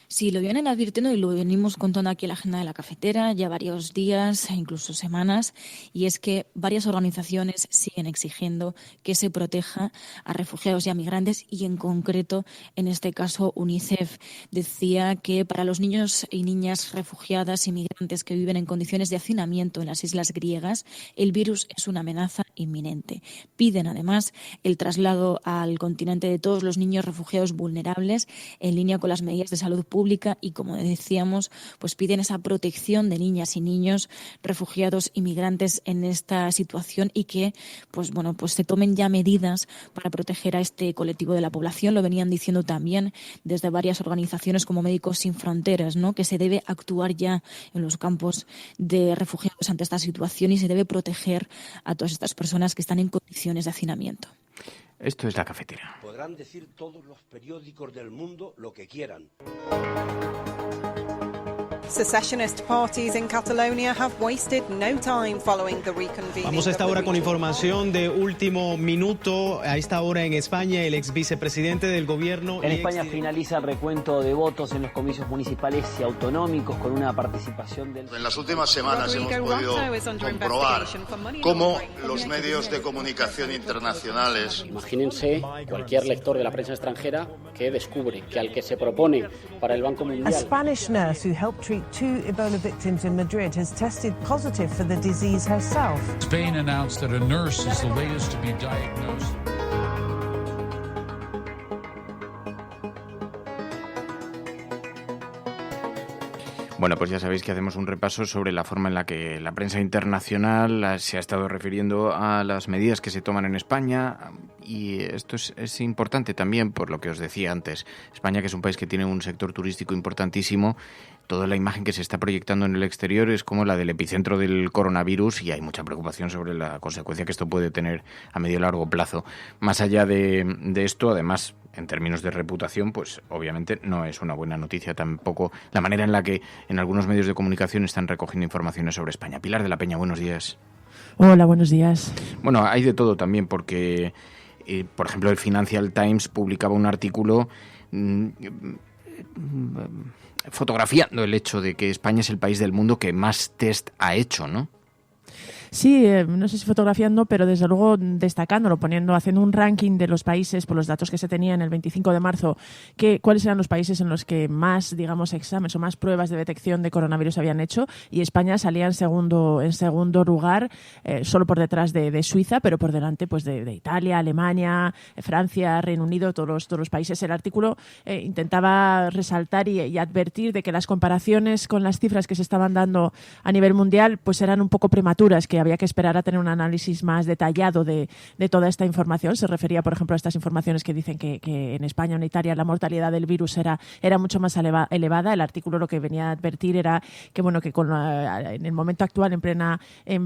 Sí, lo vienen advirtiendo y lo venimos contando aquí en la agenda de la cafetera ya varios días e incluso semanas, y es que varias organizaciones siguen exigiendo que se proteja a refugiados y a migrantes, y en concreto, en este caso, UNICEF decía que para los niños y niñas refugiadas y migrantes que viven en condiciones de hacinamiento en las islas griegas, el virus es una amenaza inminente. Piden además el traslado al continente de todos los niños refugiados vulnerables en línea con las medidas de salud pública, y como decíamos, pues piden esa protección de niñas y niños refugiados y migrantes en esta situación, y que pues se tomen ya medidas para proteger a este colectivo de la población. Lo venían diciendo también desde varias organizaciones como Médicos Sin Fronteras, ¿no?, que se debe actuar ya en los campos de refugiados ante esta situación y se debe proteger a todas estas personas que están en condiciones de hacinamiento. Esto es La Cafetera. Podrán decir todos los periódicos del mundo lo que quieran. Secessionist parties in Catalonia have wasted no time following the reconvening. Vamos a esta hora con información de último minuto. A esta hora en España, el ex vicepresidente del gobierno... En España finaliza el recuento de votos en los comicios municipales y autonómicos con una participación del... En las últimas semanas hemos podido comprobar cómo los medios de comunicación internacionales... Imagínense cualquier lector de la prensa extranjera que descubre que al que se propone para el Banco Mundial... A Spanish nurse who helped treat 2 Ebola victims in Madrid has tested positive for the disease herself. Spain announced that a nurse is the latest to be diagnosed. Bueno, pues ya sabéis que hacemos un repaso sobre la forma en la que la prensa internacional se ha estado refiriendo a las medidas que se toman en España, y esto es importante también por lo que os decía antes. España, que es un país que tiene un sector turístico importantísimo, toda la imagen que se está proyectando en el exterior es como la del epicentro del coronavirus, y hay mucha preocupación sobre la consecuencia que esto puede tener a medio y largo plazo. Más allá de esto, además, en términos de reputación, pues obviamente no es una buena noticia tampoco la manera en la que en algunos medios de comunicación están recogiendo informaciones sobre España. Pilar de la Peña, buenos días. Hola, buenos días. Bueno, hay de todo también, porque, por ejemplo, el Financial Times publicaba un artículo fotografiando el hecho de que España es el país del mundo que más test ha hecho, ¿no? Sí, no sé si fotografiando, pero desde luego destacándolo, haciendo un ranking de los países por los datos que se tenían el 25 de marzo, cuáles eran los países en los que más, exámenes o más pruebas de detección de coronavirus habían hecho, y España salía en segundo lugar, solo por detrás de Suiza, pero por delante pues de Italia, Alemania, Francia, Reino Unido, todos los países. El artículo intentaba resaltar y advertir de que las comparaciones con las cifras que se estaban dando a nivel mundial pues eran un poco prematuras, que había que esperar a tener un análisis más detallado de toda esta información. Se refería, por ejemplo, a estas informaciones que dicen que en España o en Italia la mortalidad del virus era mucho más elevada. El artículo lo que venía a advertir era que en el momento actual, en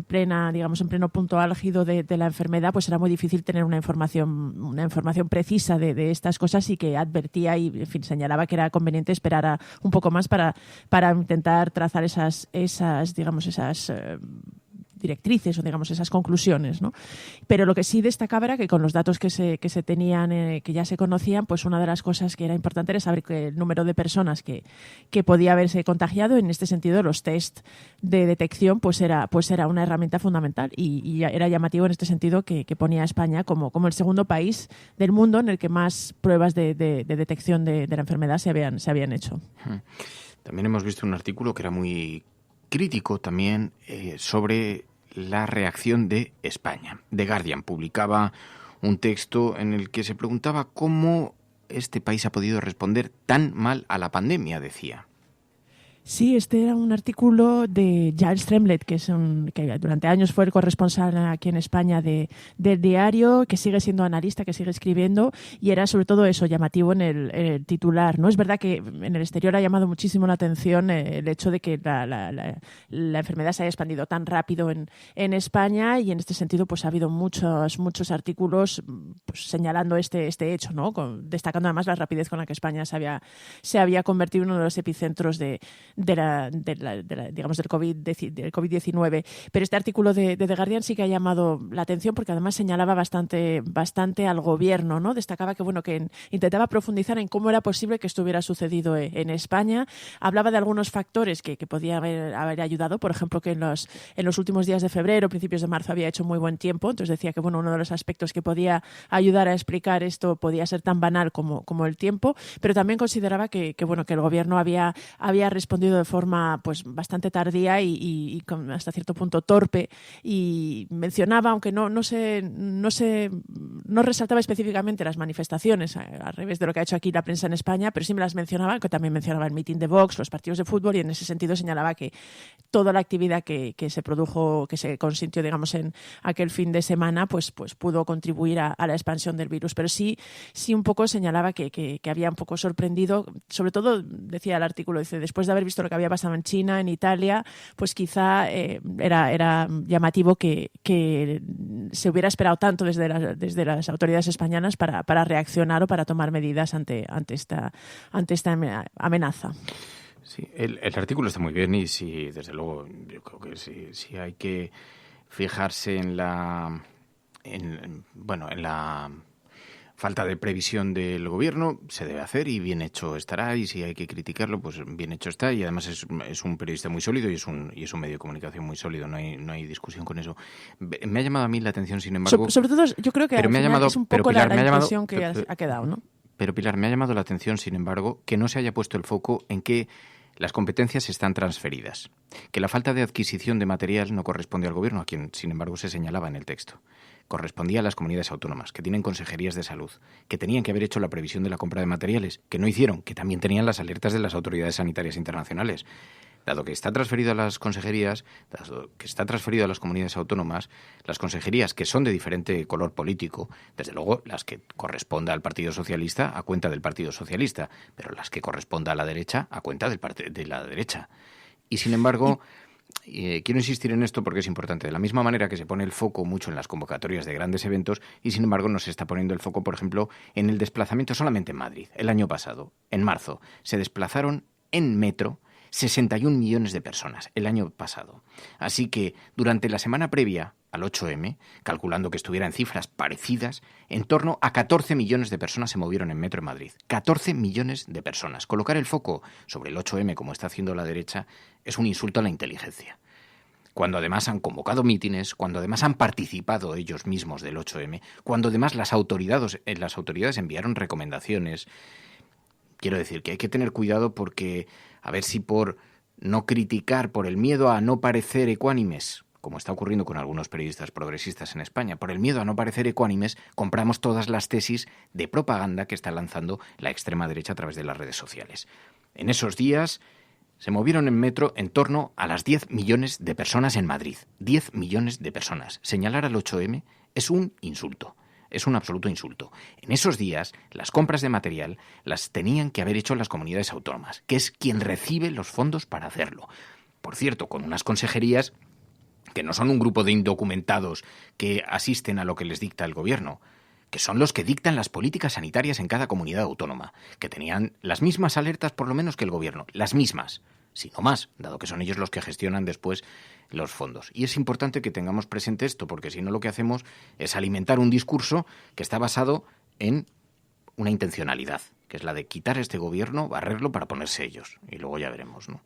pleno punto álgido de la enfermedad, pues era muy difícil tener una información precisa de estas cosas, y que advertía y, en fin, señalaba que era conveniente esperar un poco más para intentar trazar esas directrices o, digamos, esas conclusiones, ¿no? Pero lo que sí destacaba era que con los datos que se tenían, que ya se conocían, pues una de las cosas que era importante era saber que el número de personas que podía haberse contagiado. En este sentido, los test de detección pues era una herramienta fundamental, y era llamativo en este sentido que ponía a España como el segundo país del mundo en el que más pruebas de detección de la enfermedad se habían hecho. También hemos visto un artículo que era muy crítico también sobre la reacción de España. The Guardian publicaba un texto en el que se preguntaba cómo este país ha podido responder tan mal a la pandemia, decía. Sí, este era un artículo de Giles Tremlett, que durante años fue el corresponsal aquí en España del diario, que sigue siendo analista, que sigue escribiendo, y era sobre todo eso, llamativo en el titular, ¿no? Es verdad que en el exterior ha llamado muchísimo la atención el hecho de que la enfermedad se haya expandido tan rápido en España, y en este sentido pues ha habido muchos artículos pues señalando este hecho, ¿no? Destacando además la rapidez con la que España se había convertido en uno de los epicentros digamos del COVID-19. Pero este artículo de The Guardian sí que ha llamado la atención, porque además señalaba bastante al gobierno, ¿no? Destacaba que intentaba profundizar en cómo era posible que esto hubiera sucedido en España. Hablaba de algunos factores que podía haber ayudado, por ejemplo, que en los últimos días de febrero, principios de marzo, había hecho muy buen tiempo. Entonces decía que uno de los aspectos que podía ayudar a explicar esto podía ser tan banal como el tiempo, pero también consideraba que el gobierno había respondido de forma pues bastante tardía y hasta cierto punto torpe, y mencionaba, aunque no resaltaba específicamente las manifestaciones, al revés de lo que ha hecho aquí la prensa en España, pero sí me las mencionaba, que también mencionaba el mitin de Vox, los partidos de fútbol, y en ese sentido señalaba que toda la actividad que se produjo, que se consintió, digamos, en aquel fin de semana, pues pudo contribuir a la expansión del virus. Pero sí un poco señalaba que había un poco sorprendido, sobre todo, decía el artículo, dice, después de haber visto lo que había pasado en China, en Italia, pues quizá era llamativo que se hubiera esperado tanto desde las autoridades españolas para reaccionar o para tomar medidas ante esta amenaza. Sí, el artículo está muy bien, y sí, desde luego, yo creo que sí hay que fijarse en la falta de previsión del gobierno. Se debe hacer, y bien hecho estará, y si hay que criticarlo, pues bien hecho está, y además es un periodista muy sólido y es un medio de comunicación muy sólido, no hay discusión con eso. Me ha llamado a mí la atención, sin embargo... Sobre todo, yo creo que al final es un poco la impresión que ha quedado, ¿no? Pero Pilar, me ha llamado la atención, sin embargo, que no se haya puesto el foco en que las competencias están transferidas, que la falta de adquisición de material no corresponde al gobierno, a quien, sin embargo, se señalaba en el texto. Correspondía a las comunidades autónomas, que tienen consejerías de salud, que tenían que haber hecho la previsión de la compra de materiales, que no hicieron, que también tenían las alertas de las autoridades sanitarias internacionales. Dado que está transferido a las consejerías, dado que está transferido a las comunidades autónomas, las consejerías que son de diferente color político, desde luego las que corresponda al Partido Socialista a cuenta del Partido Socialista, pero las que corresponda a la derecha a cuenta de la derecha. Y sin embargo... quiero insistir en esto porque es importante. De la misma manera que se pone el foco mucho en las convocatorias de grandes eventos, y sin embargo no se está poniendo el foco, por ejemplo, en el desplazamiento solamente en Madrid. El año pasado, en marzo, se desplazaron en metro 61 millones de personas el año pasado. Así que durante la semana previa al 8M, calculando que estuviera en cifras parecidas, en torno a 14 millones de personas se movieron en metro en Madrid. 14 millones de personas. Colocar el foco sobre el 8M, como está haciendo la derecha, es un insulto a la inteligencia. Cuando además han convocado mítines, cuando además han participado ellos mismos del 8M, cuando además las autoridades enviaron recomendaciones. Quiero decir que hay que tener cuidado, porque a ver si por no criticar, por el miedo a no parecer ecuánimes, como está ocurriendo con algunos periodistas progresistas en España, por el miedo a no parecer ecuánimes, compramos todas las tesis de propaganda que está lanzando la extrema derecha a través de las redes sociales. En esos días, se movieron en metro en torno a las 10 millones de personas en Madrid. 10 millones de personas. Señalar al 8M es un insulto. Es un absoluto insulto. En esos días, las compras de material las tenían que haber hecho las comunidades autónomas, que es quien recibe los fondos para hacerlo. Por cierto, con unas consejerías que no son un grupo de indocumentados que asisten a lo que les dicta el gobierno, que son los que dictan las políticas sanitarias en cada comunidad autónoma, que tenían las mismas alertas por lo menos que el gobierno, las mismas, si no más, dado que son ellos los que gestionan después los fondos. Y es importante que tengamos presente esto, porque si no lo que hacemos es alimentar un discurso que está basado en una intencionalidad, que es la de quitar a este gobierno, barrerlo para ponerse ellos. Y luego ya veremos, ¿no?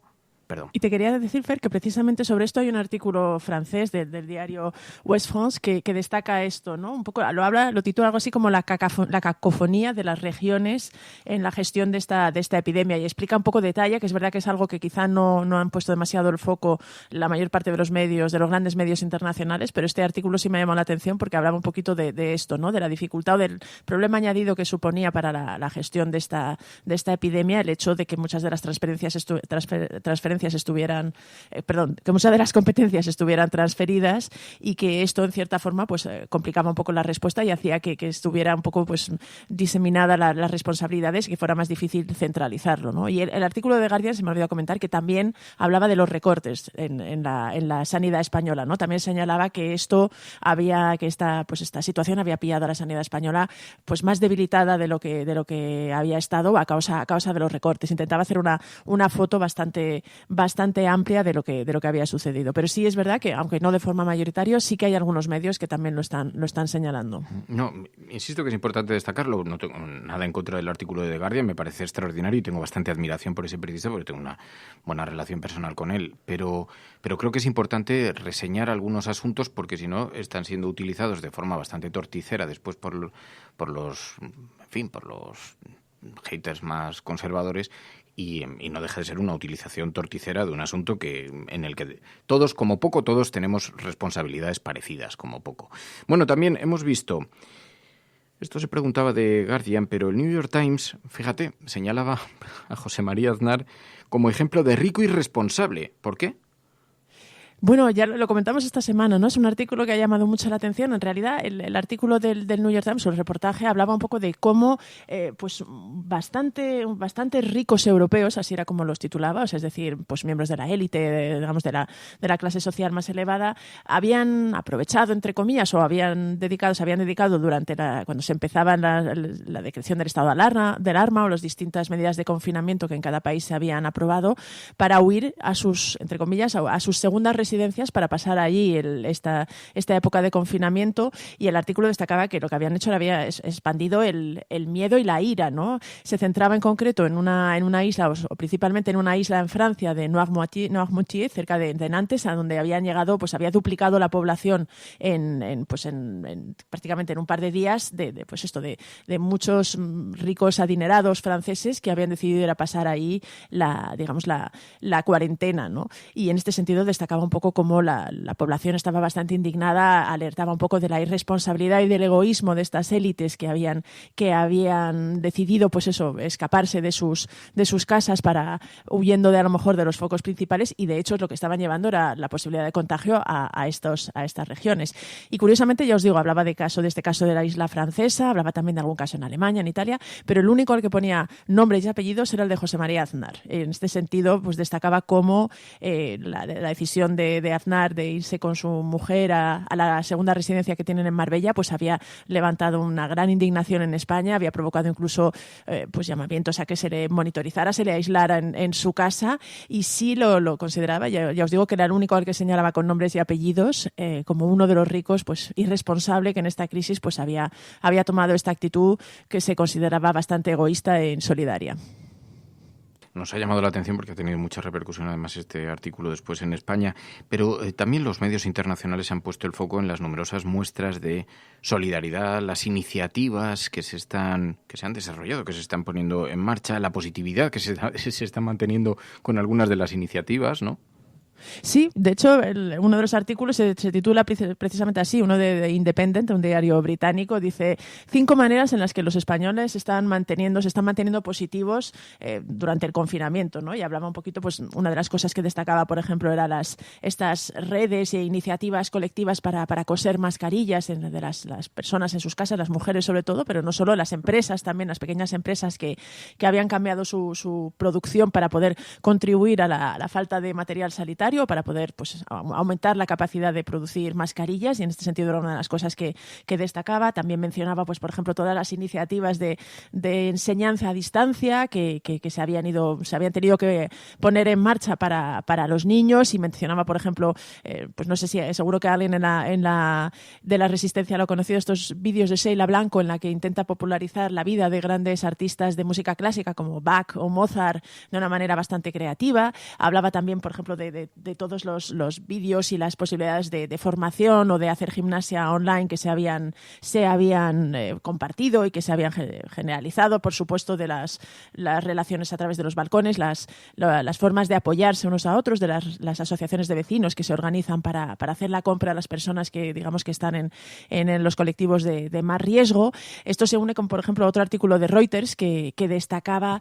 Perdón. Y te quería decir, Fer, que precisamente sobre esto hay un artículo francés del diario Ouest France que destaca esto, ¿no? Un poco lo titula algo así como la cacofonía de las regiones en la gestión de esta epidemia, y explica un poco detalle, que es verdad que es algo que quizá no han puesto demasiado el foco la mayor parte de los medios, de los grandes medios internacionales, pero este artículo sí me ha llamado la atención porque hablaba un poquito de esto, ¿no? De la dificultad o del problema añadido que suponía para la gestión de esta epidemia el hecho de que muchas de las que muchas de las competencias estuvieran transferidas, y que esto en cierta forma pues complicaba un poco la respuesta y hacía que estuviera un poco pues diseminada las responsabilidades y que fuera más difícil centralizarlo, ¿no? Y el artículo de The Guardian, se me olvidó comentar, que también hablaba de los recortes en la sanidad española, ¿no? También señalaba que esta situación había pillado a la sanidad española pues más debilitada de lo que había estado a causa de los recortes. Intentaba hacer una foto bastante amplia de lo que había sucedido. Pero sí es verdad que, aunque no de forma mayoritaria, sí que hay algunos medios que también lo están señalando. No, insisto que es importante destacarlo. No tengo nada en contra del artículo de The Guardian, me parece extraordinario y tengo bastante admiración por ese periodista porque tengo una buena relación personal con él. Pero creo que es importante reseñar algunos asuntos porque si no están siendo utilizados de forma bastante torticera después por los haters más conservadores. Y no deja de ser una utilización torticera de un asunto en el que todos tenemos responsabilidades parecidas, como poco. Bueno, también hemos visto, esto se preguntaba de Guardian, pero el New York Times, fíjate, señalaba a José María Aznar como ejemplo de rico y responsable. ¿Por qué? Bueno, ya lo comentamos esta semana, ¿no? Es un artículo que ha llamado mucho la atención. En realidad, el artículo del New York Times, el reportaje, hablaba un poco de cómo pues bastante ricos europeos, así era como los titulaba, o sea, es decir, pues miembros de la élite, digamos, de la clase social más elevada, habían aprovechado, entre comillas, o se habían dedicado durante cuando se empezaba la decreción del estado de alarma o las distintas medidas de confinamiento que en cada país se habían aprobado, para huir a sus, entre comillas, a sus segundas residencias para pasar allí esta época de confinamiento. Y el artículo destacaba que lo que habían hecho era había expandido el miedo y la ira, ¿no? Se centraba en concreto en una isla, o principalmente en una isla en Francia de Noirmoutier, cerca de Nantes, a donde habían llegado, pues había duplicado la población en prácticamente en un par de días de muchos ricos adinerados franceses que habían decidido ir a pasar ahí la cuarentena, ¿no? Y en este sentido destacaba un poco cómo la población estaba bastante indignada, alertaba un poco de la irresponsabilidad y del egoísmo de estas élites que habían decidido, pues eso, escaparse de sus casas huyendo a lo mejor de los focos principales, y de hecho lo que estaban llevando era la posibilidad de contagio a estas regiones. Y curiosamente, ya os digo, hablaba de este caso de la isla francesa, hablaba también de algún caso en Alemania, en Italia, pero el único al que ponía nombres y apellidos era el de José María Aznar. En este sentido, pues destacaba cómo la decisión de Aznar de irse con su mujer a la segunda residencia que tienen en Marbella, pues había levantado una gran indignación en España, había provocado incluso pues llamamientos a que se le monitorizara, se le aislara en su casa, y sí lo consideraba, ya os digo que era el único al que señalaba con nombres y apellidos como uno de los ricos pues irresponsable que en esta crisis pues había tomado esta actitud que se consideraba bastante egoísta e insolidaria. Nos ha llamado la atención porque ha tenido mucha repercusión además este artículo después en España, pero también los medios internacionales han puesto el foco en las numerosas muestras de solidaridad, las iniciativas que se han desarrollado, que se están poniendo en marcha, la positividad que se está manteniendo con algunas de las iniciativas, ¿no? Sí, de hecho, uno de los artículos se titula precisamente así, uno de Independent, un diario británico, dice 5 maneras en las que los españoles se están manteniendo positivos durante el confinamiento, ¿no? Y hablaba un poquito, pues una de las cosas que destacaba, por ejemplo, eran estas redes e iniciativas colectivas para coser mascarillas de las personas en sus casas, las mujeres sobre todo, pero no solo, las empresas también, las pequeñas empresas que habían cambiado su producción para poder contribuir a la falta de material sanitario, para poder pues aumentar la capacidad de producir mascarillas, y en este sentido era una de las cosas que destacaba. También mencionaba, pues por ejemplo, todas las iniciativas de enseñanza a distancia que se habían tenido que poner en marcha para los niños, y mencionaba, por ejemplo, pues no sé si seguro que alguien de la Resistencia lo ha conocido, estos vídeos de Sheila Blanco en la que intenta popularizar la vida de grandes artistas de música clásica como Bach o Mozart de una manera bastante creativa. Hablaba también, por ejemplo, de todos los vídeos y las posibilidades de formación o de hacer gimnasia online que se habían compartido y que se habían generalizado, por supuesto, de las relaciones a través de los balcones, las formas de apoyarse unos a otros, de las asociaciones de vecinos que se organizan para hacer la compra a las personas que, digamos, que están en los colectivos de más riesgo. Esto se une con, por ejemplo, otro artículo de Reuters que destacaba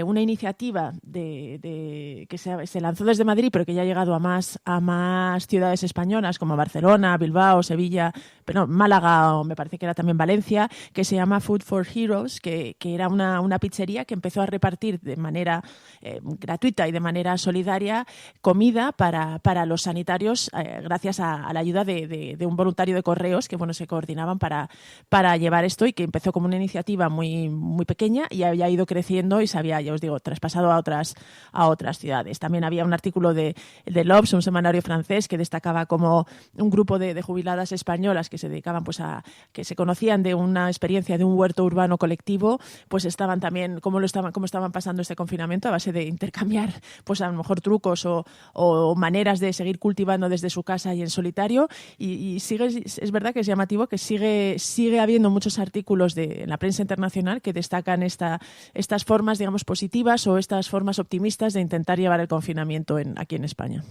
una iniciativa que se lanzó desde Madrid, pero que ya ha llegado a más ciudades españolas como Barcelona, Bilbao, Sevilla, pero Málaga, o me parece que era también Valencia, que se llama Food for Heroes, que era una pizzería que empezó a repartir de manera gratuita y de manera solidaria comida para los sanitarios, gracias a la ayuda de un voluntario de Correos que se coordinaban para llevar esto, y que empezó como una iniciativa muy, muy pequeña y había ido creciendo y se había, ya os digo, traspasado a otras ciudades. También había un artículo de L'Obs, un semanario francés, que destacaba como un grupo de jubiladas españolas que se dedicaban pues que se conocían de una experiencia de un huerto urbano colectivo, pues estaban también, cómo estaban pasando este confinamiento a base de intercambiar pues a lo mejor trucos o maneras de seguir cultivando desde su casa y en solitario, y es verdad que es llamativo que sigue habiendo muchos artículos en la prensa internacional que destacan estas formas, digamos, positivas o estas formas optimistas de intentar llevar el confinamiento aquí en España.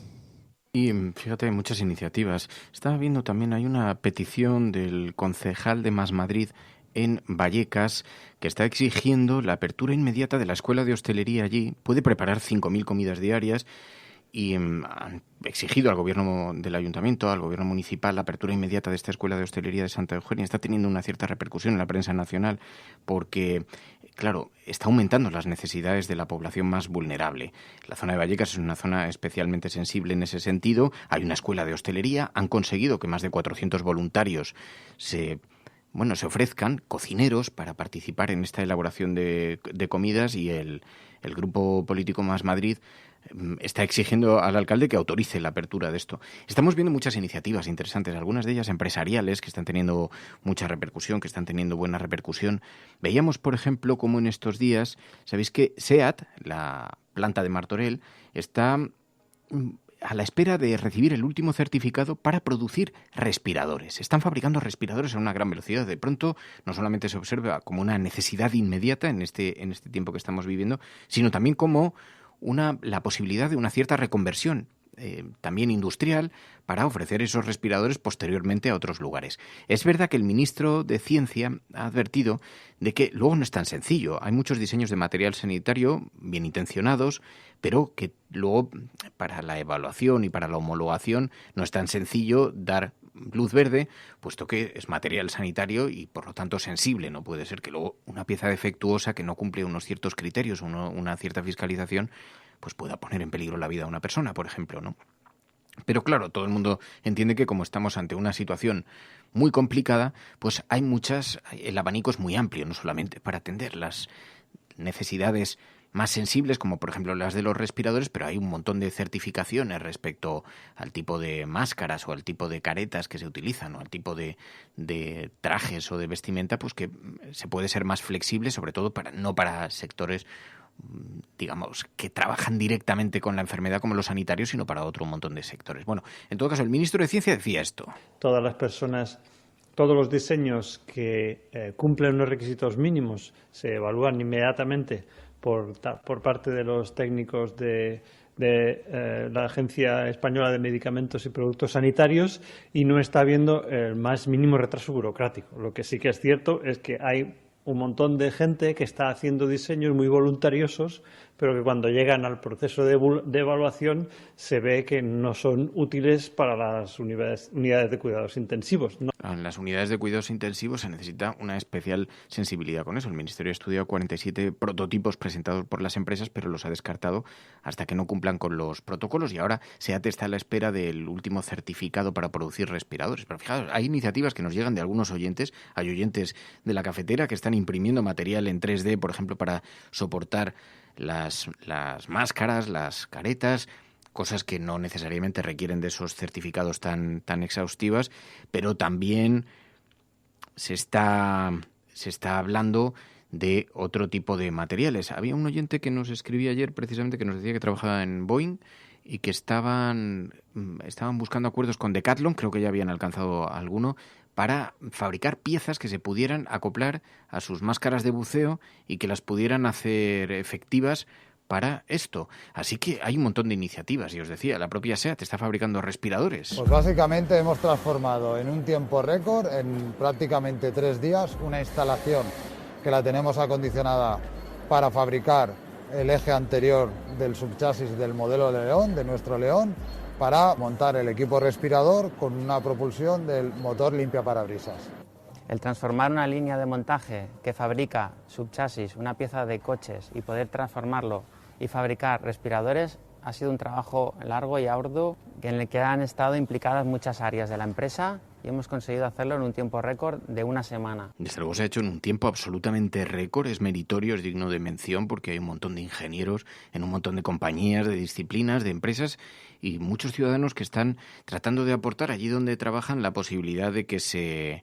Y fíjate, hay muchas iniciativas. Estaba viendo también, hay una petición del concejal de Más Madrid en Vallecas que está exigiendo la apertura inmediata de la escuela de hostelería allí. Puede preparar 5.000 comidas diarias y han exigido al gobierno del ayuntamiento, al gobierno municipal, la apertura inmediata de esta escuela de hostelería de Santa Eugenia. Está teniendo una cierta repercusión en la prensa nacional porque, claro, está aumentando las necesidades de la población más vulnerable. La zona de Vallecas es una zona especialmente sensible en ese sentido. Hay una escuela de hostelería, han conseguido que más de 400 voluntarios se ofrezcan, cocineros, para participar en esta elaboración de comidas, y el grupo político Más Madrid está exigiendo al alcalde que autorice la apertura de esto. Estamos viendo muchas iniciativas interesantes, algunas de ellas empresariales, que están teniendo mucha repercusión, que están teniendo buena repercusión. Veíamos, por ejemplo, cómo en estos días, sabéis que SEAT, la planta de Martorell, está a la espera de recibir el último certificado para producir respiradores. Están fabricando respiradores a una gran velocidad. De pronto, no solamente se observa como una necesidad inmediata en este tiempo que estamos viviendo, sino también como la posibilidad de una cierta reconversión también industrial para ofrecer esos respiradores posteriormente a otros lugares. Es verdad que el ministro de Ciencia ha advertido de que luego no es tan sencillo. Hay muchos diseños de material sanitario bien intencionados, pero que luego para la evaluación y para la homologación no es tan sencillo dar luz verde, puesto que es material sanitario y por lo tanto sensible. No puede ser que luego una pieza defectuosa que no cumple unos ciertos criterios o una cierta fiscalización pues pueda poner en peligro la vida de una persona, por ejemplo, ¿no? Pero claro, todo el mundo entiende que como estamos ante una situación muy complicada, pues el abanico es muy amplio, no solamente para atender las necesidades más sensibles, como por ejemplo las de los respiradores, pero hay un montón de certificaciones respecto al tipo de máscaras o al tipo de caretas que se utilizan o al tipo de trajes o de vestimenta, pues que se puede ser más flexible, sobre todo no para sectores, digamos, que trabajan directamente con la enfermedad como los sanitarios, sino para otro montón de sectores. Bueno, en todo caso, el ministro de Ciencia decía esto. Todas las personas, todos los diseños que cumplen unos requisitos mínimos se evalúan inmediatamente por parte de los técnicos de de la Agencia Española de Medicamentos y Productos Sanitarios y no está habiendo el más mínimo retraso burocrático. Lo que sí que es cierto es que hay un montón de gente que está haciendo diseños muy voluntariosos, pero que cuando llegan al proceso de evaluación se ve que no son útiles para las unidades de cuidados intensivos, ¿no? En las unidades de cuidados intensivos se necesita una especial sensibilidad con eso. El Ministerio ha estudiado 47 prototipos presentados por las empresas, pero los ha descartado hasta que no cumplan con los protocolos, y ahora SEAT está a la espera del último certificado para producir respiradores. Pero fijaos, hay iniciativas que nos llegan de algunos oyentes. Hay oyentes de la cafetera que están imprimiendo material en 3D, por ejemplo, para soportar las máscaras, las caretas, cosas que no necesariamente requieren de esos certificados tan exhaustivas, pero también se está hablando de otro tipo de materiales. Había un oyente que nos escribía ayer precisamente que nos decía que trabajaba en Boeing y que estaban buscando acuerdos con Decathlon, creo que ya habían alcanzado alguno, para fabricar piezas que se pudieran acoplar a sus máscaras de buceo y que las pudieran hacer efectivas para esto. Así que hay un montón de iniciativas, y os decía, la propia SEAT está fabricando respiradores. Pues básicamente hemos transformado en un tiempo récord, en prácticamente 3 días, una instalación que la tenemos acondicionada para fabricar el eje anterior del subchasis del modelo León, de nuestro León, para montar el equipo respirador con una propulsión del motor limpiaparabrisas. El transformar una línea de montaje que fabrica subchasis, una pieza de coches, y poder transformarlo y fabricar respiradores ha sido un trabajo largo y arduo en el que han estado implicadas muchas áreas de la empresa, y hemos conseguido hacerlo en un tiempo récord de 1 semana. Desde luego se ha hecho en un tiempo absolutamente récord, es meritorio, es digno de mención, porque hay un montón de ingenieros en un montón de compañías, de disciplinas, de empresas, y muchos ciudadanos que están tratando de aportar allí donde trabajan la posibilidad de que se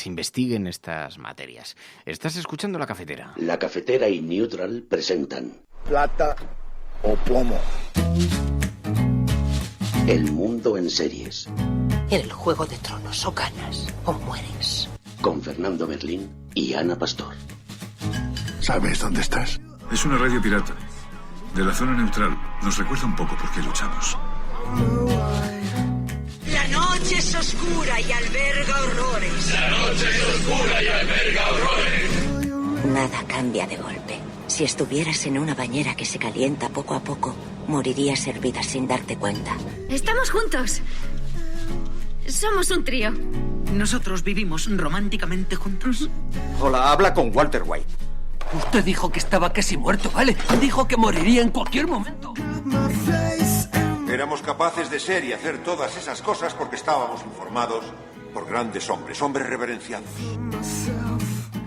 investiguen estas materias. Estás escuchando La Cafetera. La Cafetera y Neutral presentan Plata o Plomo. El mundo en series. En el Juego de Tronos o ganas o mueres. Con Fernando Merlín y Ana Pastor. ¿Sabes dónde estás? Es una radio pirata. De la zona neutral. Nos recuerda un poco por qué luchamos. La noche es oscura y alberga horrores. La noche es oscura y alberga horrores. Nada cambia de golpe. Si estuvieras en una bañera que se calienta poco a poco, morirías hervida sin darte cuenta. Estamos juntos. Somos un trío. ¿Nosotros vivimos románticamente juntos? Hola, habla con Walter White. Usted dijo que estaba casi muerto, ¿vale? Dijo que moriría en cualquier momento. Éramos capaces de ser y hacer todas esas cosas porque estábamos informados por grandes hombres reverenciados.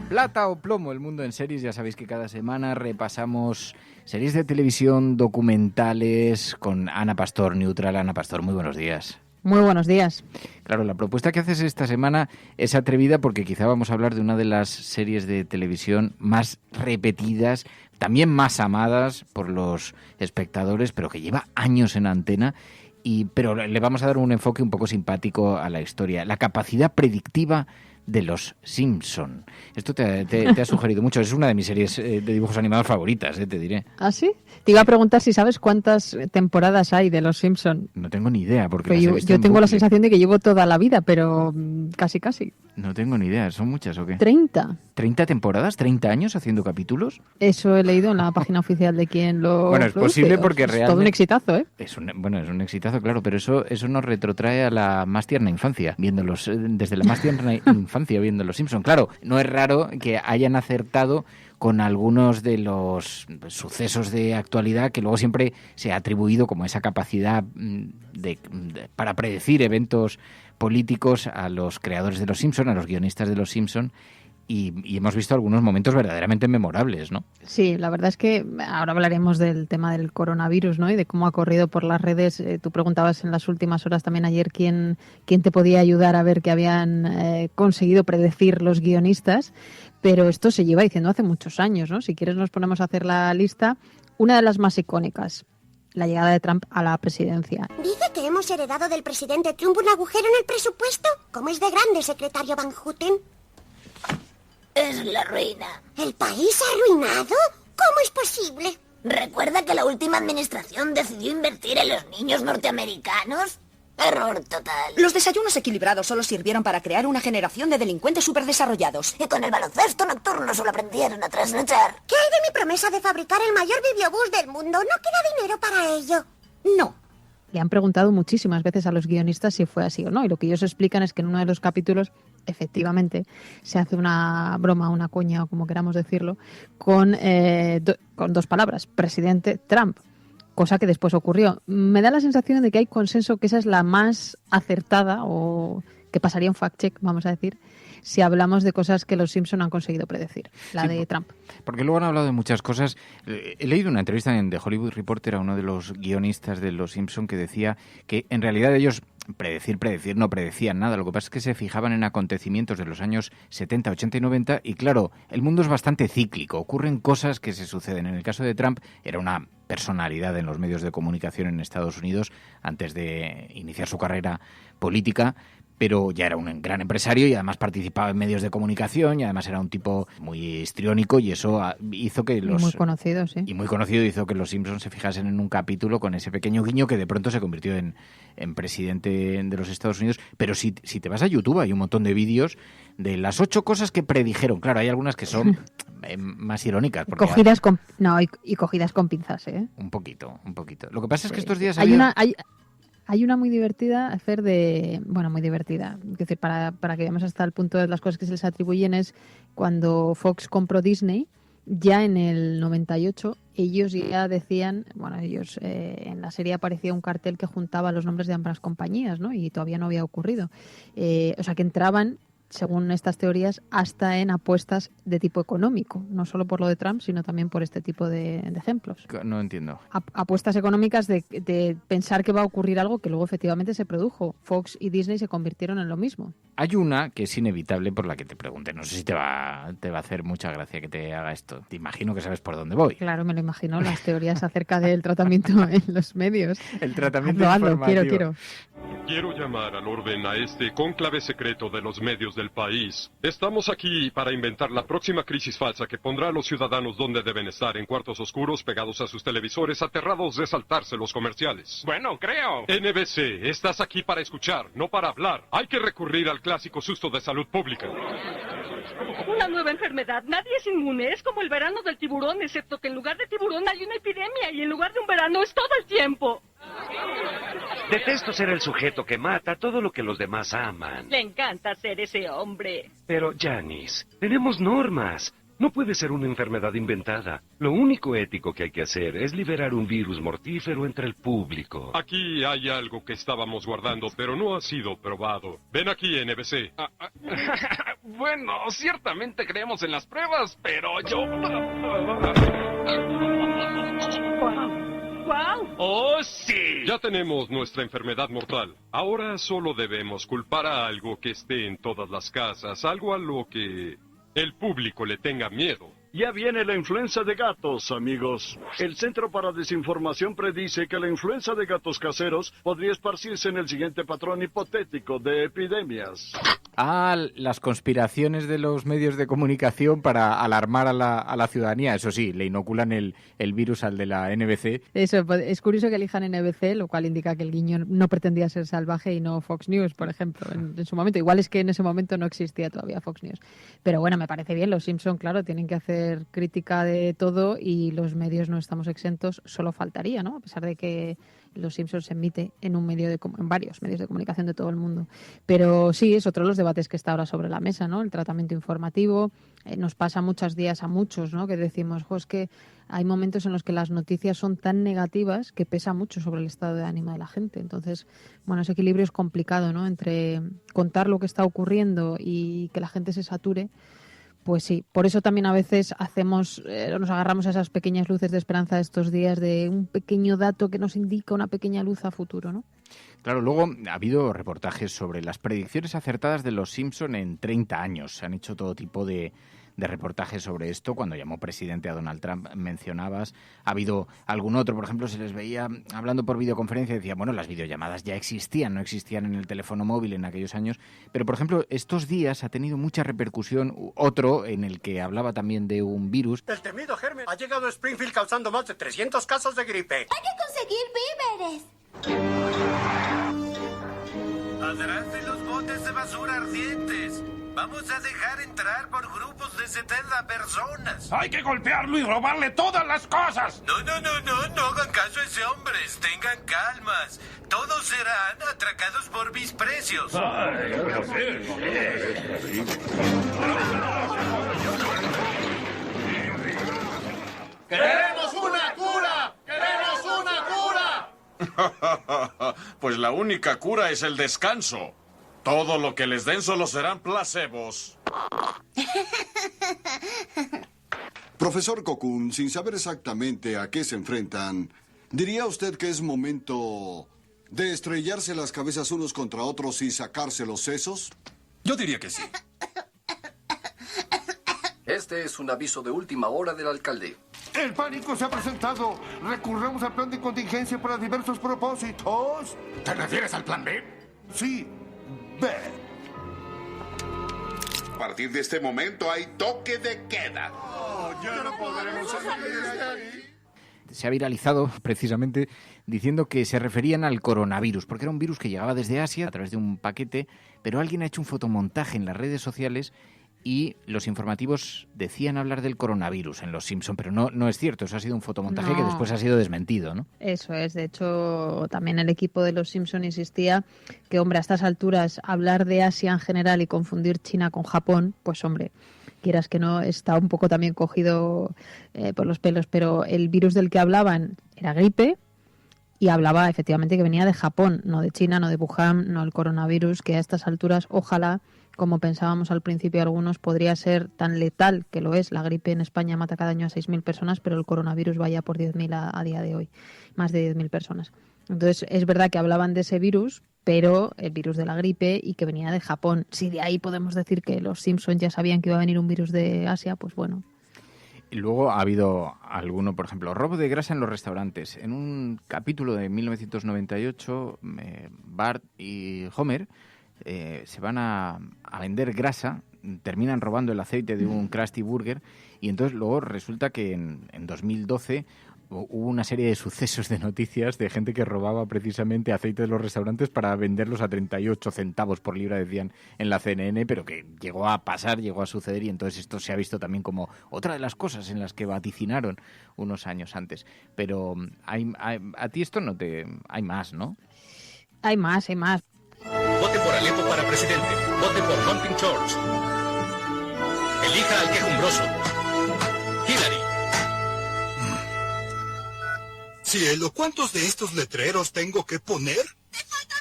Plata o Plomo, el mundo en series. Ya sabéis que cada semana repasamos series de televisión, documentales, con Ana Pastor, Neutral. Ana Pastor, muy buenos días. Muy buenos días. Claro, la propuesta que haces esta semana es atrevida porque quizá vamos a hablar de una de las series de televisión más repetidas, también más amadas por los espectadores, pero que lleva años en antena. Pero le vamos a dar un enfoque un poco simpático a la historia. La capacidad predictiva de los Simpson. Esto te ha sugerido mucho. Es una de mis series de dibujos animados favoritas, te diré. ¿Ah, sí? Te iba a preguntar si sabes cuántas temporadas hay de los Simpson. No tengo ni idea. Porque pues yo tengo la sensación de que llevo toda la vida, pero casi. No tengo ni idea. ¿Son muchas o qué? 30. ¿30 temporadas? ¿30 años haciendo capítulos? Eso he leído en la página oficial de quien lo Bueno, es produce. posible porque realmente... Es todo un exitazo, ¿eh? Es un exitazo, claro, pero eso nos retrotrae a la más tierna infancia, desde la más tierna infancia viendo los Simpson. Claro, no es raro que hayan acertado con algunos de los sucesos de actualidad que luego siempre se ha atribuido como esa capacidad para predecir eventos políticos a los creadores de los Simpson, a los guionistas de los Simpson. Y hemos visto algunos momentos verdaderamente memorables, ¿no? Sí, la verdad es que ahora hablaremos del tema del coronavirus, ¿no? Y de cómo ha corrido por las redes. Tú preguntabas en las últimas horas también ayer quién te podía ayudar a ver que habían conseguido predecir los guionistas, pero esto se lleva diciendo hace muchos años, ¿no? Si quieres nos ponemos a hacer la lista. Una de las más icónicas, la llegada de Trump a la presidencia. Dice que hemos heredado del presidente Trump un agujero en el presupuesto. ¿Cómo es de grande, secretario Van Houten? Es la ruina. ¿El país arruinado? ¿Cómo es posible? ¿Recuerda que la última administración decidió invertir en los niños norteamericanos? Error total. Los desayunos equilibrados solo sirvieron para crear una generación de delincuentes superdesarrollados. Y con el baloncesto nocturno solo aprendieron a trasnochar. ¿Qué hay de mi promesa de fabricar el mayor videobús del mundo? No queda dinero para ello. No. Le han preguntado muchísimas veces a los guionistas si fue así o no, y lo que ellos explican es que en uno de los capítulos, efectivamente, se hace una broma, una coña, o como queramos decirlo, con 2 palabras, presidente Trump, cosa que después ocurrió. Me da la sensación de que hay consenso que esa es la más acertada, o que pasaría un fact-check, vamos a decir, si hablamos de cosas que los Simpson han conseguido predecir, la de Trump. Porque luego han hablado de muchas cosas. He leído una entrevista en The Hollywood Reporter a uno de los guionistas de los Simpson que decía que en realidad ellos predecir no predecían nada. Lo que pasa es que se fijaban en acontecimientos de los años 70, 80 y 90 y claro, el mundo es bastante cíclico. Ocurren cosas que se suceden. En el caso de Trump era una personalidad en los medios de comunicación en Estados Unidos antes de iniciar su carrera política, pero ya era un gran empresario y además participaba en medios de comunicación y además era un tipo muy histriónico y eso hizo que los... Muy conocido, sí. Y muy conocido hizo que los Simpsons se fijasen en un capítulo con ese pequeño guiño que de pronto se convirtió en presidente de los Estados Unidos. Pero si te vas a YouTube hay un montón de vídeos de las 8 cosas que predijeron. Claro, hay algunas que son más irónicas. Cogidas con... No, y cogidas con pinzas, ¿eh? Un poquito. Lo que pasa es que estos días Hay una muy divertida, muy divertida, es decir, para que veamos hasta el punto de las cosas que se les atribuyen, es cuando Fox compró Disney, ya en el 98, ellos ya decían, en la serie aparecía un cartel que juntaba los nombres de ambas compañías, ¿no? Y todavía no había ocurrido. O sea, que entraban, según estas teorías, hasta en apuestas de tipo económico, no solo por lo de Trump, sino también por este tipo de ejemplos. No entiendo. Apuestas económicas de pensar que va a ocurrir algo que luego efectivamente se produjo. Fox y Disney se convirtieron en lo mismo. Hay una que es inevitable por la que te pregunte. No sé si te va a hacer mucha gracia que te haga esto. Te imagino que sabes por dónde voy. Claro, me lo imagino. Las teorías acerca del tratamiento en los medios. El tratamiento informativo. Quiero. Quiero llamar al orden a este cónclave secreto de los medios del país. Estamos aquí para inventar la próxima crisis falsa que pondrá a los ciudadanos donde deben estar, en cuartos oscuros, pegados a sus televisores, aterrados de saltarse los comerciales. Bueno, creo. NBC, estás aquí para escuchar, no para hablar. Hay que recurrir al clásico susto de salud pública. Una nueva enfermedad. Nadie es inmune. Es como el verano del tiburón, excepto que en lugar de tiburón hay una epidemia y en lugar de un verano es todo el tiempo. Detesto ser el sujeto que mata todo lo que los demás aman. Le encanta ser ese hombre. Pero, Janice, tenemos normas. No puede ser una enfermedad inventada. Lo único ético que hay que hacer es liberar un virus mortífero entre el público. Aquí hay algo que estábamos guardando, pero no ha sido probado. Ven aquí, NBC. Bueno, ciertamente creemos en las pruebas, pero yo... ¡Wow! ¡Oh, sí! Ya tenemos nuestra enfermedad mortal. Ahora solo debemos culpar a algo que esté en todas las casas, algo a lo que el público le tenga miedo. Ya viene la influenza de gatos, amigos. El Centro para Desinformación predice que la influenza de gatos caseros podría esparcirse en el siguiente patrón hipotético de epidemias. Las conspiraciones de los medios de comunicación para alarmar a la ciudadanía. Eso sí, le inoculan el virus al de la NBC. Eso, es curioso que elijan NBC, lo cual indica que el guiño no pretendía ser salvaje y no Fox News, por ejemplo, en su momento. Igual es que en ese momento no existía todavía Fox News. Pero bueno, me parece bien. Los Simpson, claro, tienen que hacer crítica de todo y los medios no estamos exentos. Solo faltaría, ¿no? A pesar de que Los Simpsons se emite en en varios medios de comunicación de todo el mundo. Pero sí, es otro de los debates que está ahora sobre la mesa, ¿no? El tratamiento informativo. Nos pasa muchos días a muchos, ¿no? Que decimos, es que hay momentos en los que las noticias son tan negativas que pesa mucho sobre el estado de ánimo de la gente. Entonces, ese equilibrio es complicado, ¿no? Entre contar lo que está ocurriendo y que la gente se sature. Pues sí, por eso también a veces nos agarramos a esas pequeñas luces de esperanza de estos días, de un pequeño dato que nos indica una pequeña luz a futuro, ¿no? Claro, luego ha habido reportajes sobre las predicciones acertadas de los Simpson en 30 años. Se han hecho todo tipo de de reportajes sobre esto. Cuando llamó presidente a Donald Trump, mencionabas, ha habido algún otro, por ejemplo, se les veía hablando por videoconferencia y decía, bueno, las videollamadas ya existían, no existían en el teléfono móvil en aquellos años, pero por ejemplo, estos días ha tenido mucha repercusión otro en el que hablaba también de un virus. El temido germen ha llegado a Springfield causando más de 300 casos de gripe. Hay que conseguir víveres. Atrás de los botes de basura ardientes. Vamos a dejar entrar por grupos de 70 personas. Hay que golpearlo y robarle todas las cosas. No hagan caso a ese hombre. Tengan calmas. Todos serán atracados por mis precios. ¡Queremos una cura! ¡Queremos una cura! Pues la única cura es el descanso. Todo lo que les den solo serán placebos. Profesor Cocoon, sin saber exactamente a qué se enfrentan, ¿diría usted que es momento de estrellarse las cabezas unos contra otros y sacarse los sesos? Yo diría que sí. Este es un aviso de última hora del alcalde. El pánico se ha presentado. Recurramos al plan de contingencia para diversos propósitos. ¿Te refieres al plan B? Sí. B. A partir de este momento hay toque de queda. Ya no podremos salir de ahí. Se ha viralizado precisamente diciendo que se referían al coronavirus, porque era un virus que llegaba desde Asia a través de un paquete, pero alguien ha hecho un fotomontaje en las redes sociales y los informativos decían hablar del coronavirus en Los Simpson, pero no es cierto, eso ha sido un fotomontaje que después ha sido desmentido, ¿no? Eso es, de hecho, también el equipo de Los Simpson insistía que, hombre, a estas alturas hablar de Asia en general y confundir China con Japón, pues, hombre, quieras que no, está un poco también cogido por los pelos, pero el virus del que hablaban era gripe y hablaba efectivamente que venía de Japón, no de China, no de Wuhan, no el coronavirus, que a estas alturas, ojalá, como pensábamos al principio algunos, podría ser tan letal que lo es. La gripe en España mata cada año a 6.000 personas, pero el coronavirus vaya por 10.000 a día de hoy, más de 10.000 personas. Entonces, es verdad que hablaban de ese virus, pero el virus de la gripe y que venía de Japón. Si de ahí podemos decir que los Simpsons ya sabían que iba a venir un virus de Asia, pues bueno. Y luego ha habido alguno, por ejemplo, robo de grasa en los restaurantes. En un capítulo de 1998, Bart y Homer se van a vender grasa, terminan robando el aceite de un Krusty Burger y entonces luego resulta que en 2012 hubo una serie de sucesos de noticias de gente que robaba precisamente aceite de los restaurantes para venderlos a 38 centavos por libra, decían en la CNN, pero que llegó a pasar, llegó a suceder y entonces esto se ha visto también como otra de las cosas en las que vaticinaron unos años antes. Pero a ti esto no te... hay más, ¿no? Hay más. Vote por Alepo para presidente. Vote por Humping Church. Elija al quejumbroso. Hillary. Cielo, ¿cuántos de estos letreros tengo que poner? ¡Te faltan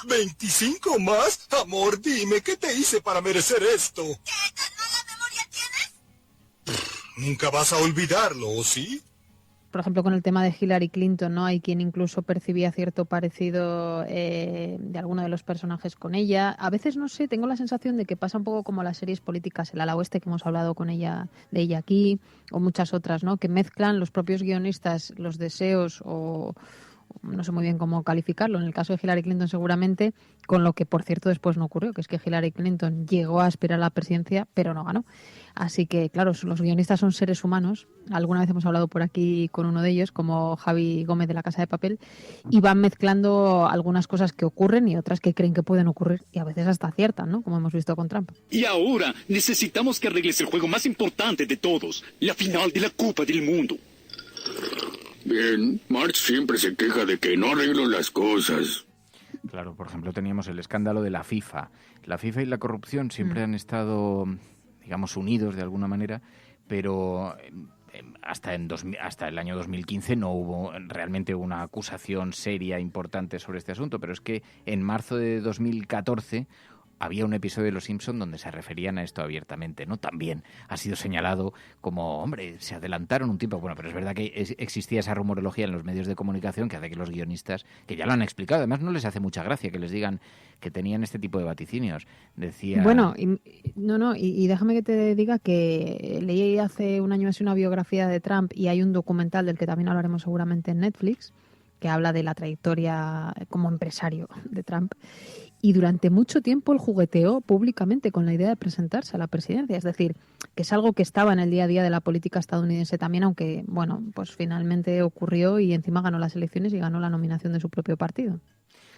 25! ¿25 más? Amor, dime, ¿qué te hice para merecer esto? ¿Qué tan mala memoria tienes? Nunca vas a olvidarlo, ¿o sí? Por ejemplo, con el tema de Hillary Clinton, ¿no? Hay quien incluso percibía cierto parecido de alguno de los personajes con ella. A veces, no sé, tengo la sensación de que pasa un poco como las series políticas, el ala oeste, que hemos hablado de ella aquí, o muchas otras, ¿no? Que mezclan los propios guionistas los deseos o no sé muy bien cómo calificarlo, en el caso de Hillary Clinton seguramente, con lo que por cierto después no ocurrió, que es que Hillary Clinton llegó a aspirar a la presidencia, pero no ganó. Así que, claro, los guionistas son seres humanos, alguna vez hemos hablado por aquí con uno de ellos, como Javi Gómez de La Casa de Papel, y van mezclando algunas cosas que ocurren y otras que creen que pueden ocurrir, y a veces hasta aciertan, ¿no? Como hemos visto con Trump. Y ahora necesitamos que arregles el juego más importante de todos, la final de la Copa del Mundo. Bien, Marge siempre se queja de que no arreglo las cosas. Claro, por ejemplo, teníamos el escándalo de la FIFA. La FIFA y la corrupción siempre han estado, digamos, unidos de alguna manera, pero hasta el año 2015 no hubo realmente una acusación seria, importante sobre este asunto. Pero es que en marzo de 2014 había un episodio de Los Simpson donde se referían a esto abiertamente, ¿no? También ha sido señalado como, hombre, se adelantaron un tiempo. Bueno, pero es verdad que existía esa rumorología en los medios de comunicación que hace que los guionistas, que ya lo han explicado, además no les hace mucha gracia que les digan que tenían este tipo de vaticinios. Decía... Bueno, y déjame que te diga que leí hace un año así una biografía de Trump y hay un documental del que también hablaremos seguramente en Netflix, que habla de la trayectoria como empresario de Trump. Y durante mucho tiempo él jugueteó públicamente con la idea de presentarse a la presidencia. Es decir, que es algo que estaba en el día a día de la política estadounidense también, aunque, bueno, pues finalmente ocurrió y encima ganó las elecciones y ganó la nominación de su propio partido.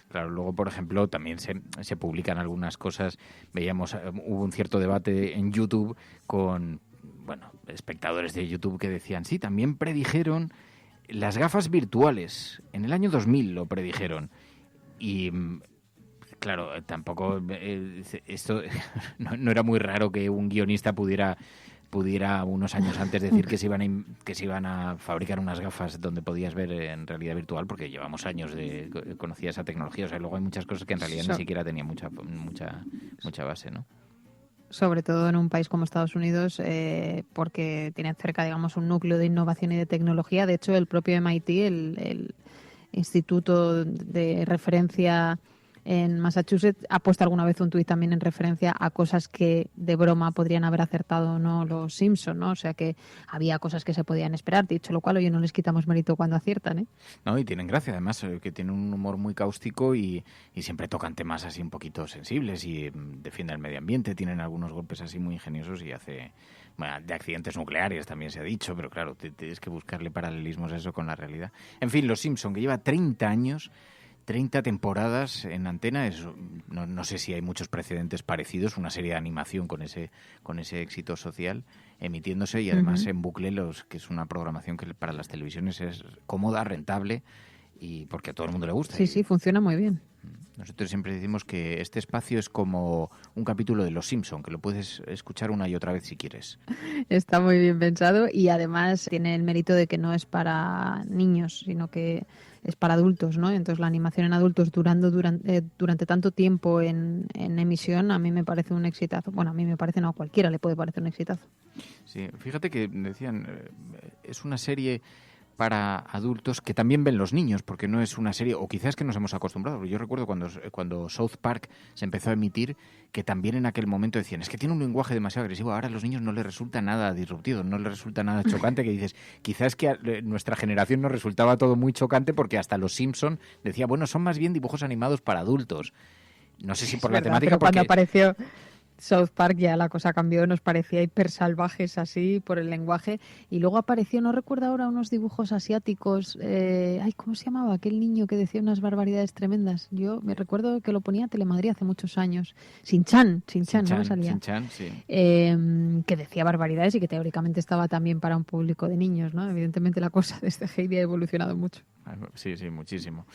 Claro, luego, por ejemplo, también se publican algunas cosas. Veíamos, hubo un cierto debate en YouTube con, bueno, espectadores de YouTube que decían, sí, también predijeron las gafas virtuales. En el año 2000 lo predijeron. Y... claro, tampoco esto no era muy raro que un guionista pudiera unos años antes decir que se iban a fabricar unas gafas donde podías ver en realidad virtual, porque llevamos años conocía esa tecnología. O sea, luego hay muchas cosas que en realidad ni siquiera tenían mucha base, ¿no? Sobre todo en un país como Estados Unidos, porque tienen cerca, digamos, un núcleo de innovación y de tecnología. De hecho, el propio MIT, el instituto de referencia en Massachusetts, ha puesto alguna vez un tuit también en referencia a cosas que de broma podrían haber acertado o no los Simpson, ¿no? O sea que había cosas que se podían esperar, dicho lo cual, oye, no les quitamos mérito cuando aciertan, ¿eh? No, y tienen gracia, además, que tienen un humor muy cáustico y siempre tocan temas así un poquito sensibles y defienden el medio ambiente, tienen algunos golpes así muy ingeniosos y bueno, de accidentes nucleares también se ha dicho, pero claro, tienes que buscarle paralelismos a eso con la realidad. En fin, Los Simpson, que lleva 30 años... 30 temporadas en antena, no sé si hay muchos precedentes parecidos, una serie de animación con ese éxito social emitiéndose y además en bucle, que es una programación que para las televisiones es cómoda, rentable y porque a todo el mundo le gusta. Sí, funciona muy bien. Nosotros siempre decimos que este espacio es como un capítulo de Los Simpson, que lo puedes escuchar una y otra vez si quieres. Está muy bien pensado y además tiene el mérito de que no es para niños, sino que es para adultos, ¿no? Entonces la animación en adultos durante tanto tiempo en emisión a mí me parece un exitazo. Bueno, a mí me parece, no, a cualquiera le puede parecer un exitazo. Sí, fíjate que decían, es una serie para adultos que también ven los niños, porque no es una serie, o quizás que nos hemos acostumbrado. Yo recuerdo cuando South Park se empezó a emitir, que también en aquel momento decían, es que tiene un lenguaje demasiado agresivo, ahora a los niños no les resulta nada disruptivo, no les resulta nada chocante, que dices, quizás que a nuestra generación nos resultaba todo muy chocante, porque hasta los Simpson decía, bueno, son más bien dibujos animados para adultos. No sé si por la temática, pero cuando apareció South Park ya la cosa cambió, nos parecía hiper salvajes así por el lenguaje y luego apareció, no recuerdo ahora, unos dibujos asiáticos, ¿cómo se llamaba? Aquel niño que decía unas barbaridades tremendas. Yo me recuerdo que lo ponía Telemadrid hace muchos años. Shin-Chan, no me salía. Shin-Chan, sí. Que decía barbaridades y que teóricamente estaba también para un público de niños, ¿no? Evidentemente la cosa desde Heidi ha evolucionado mucho. Sí, muchísimo.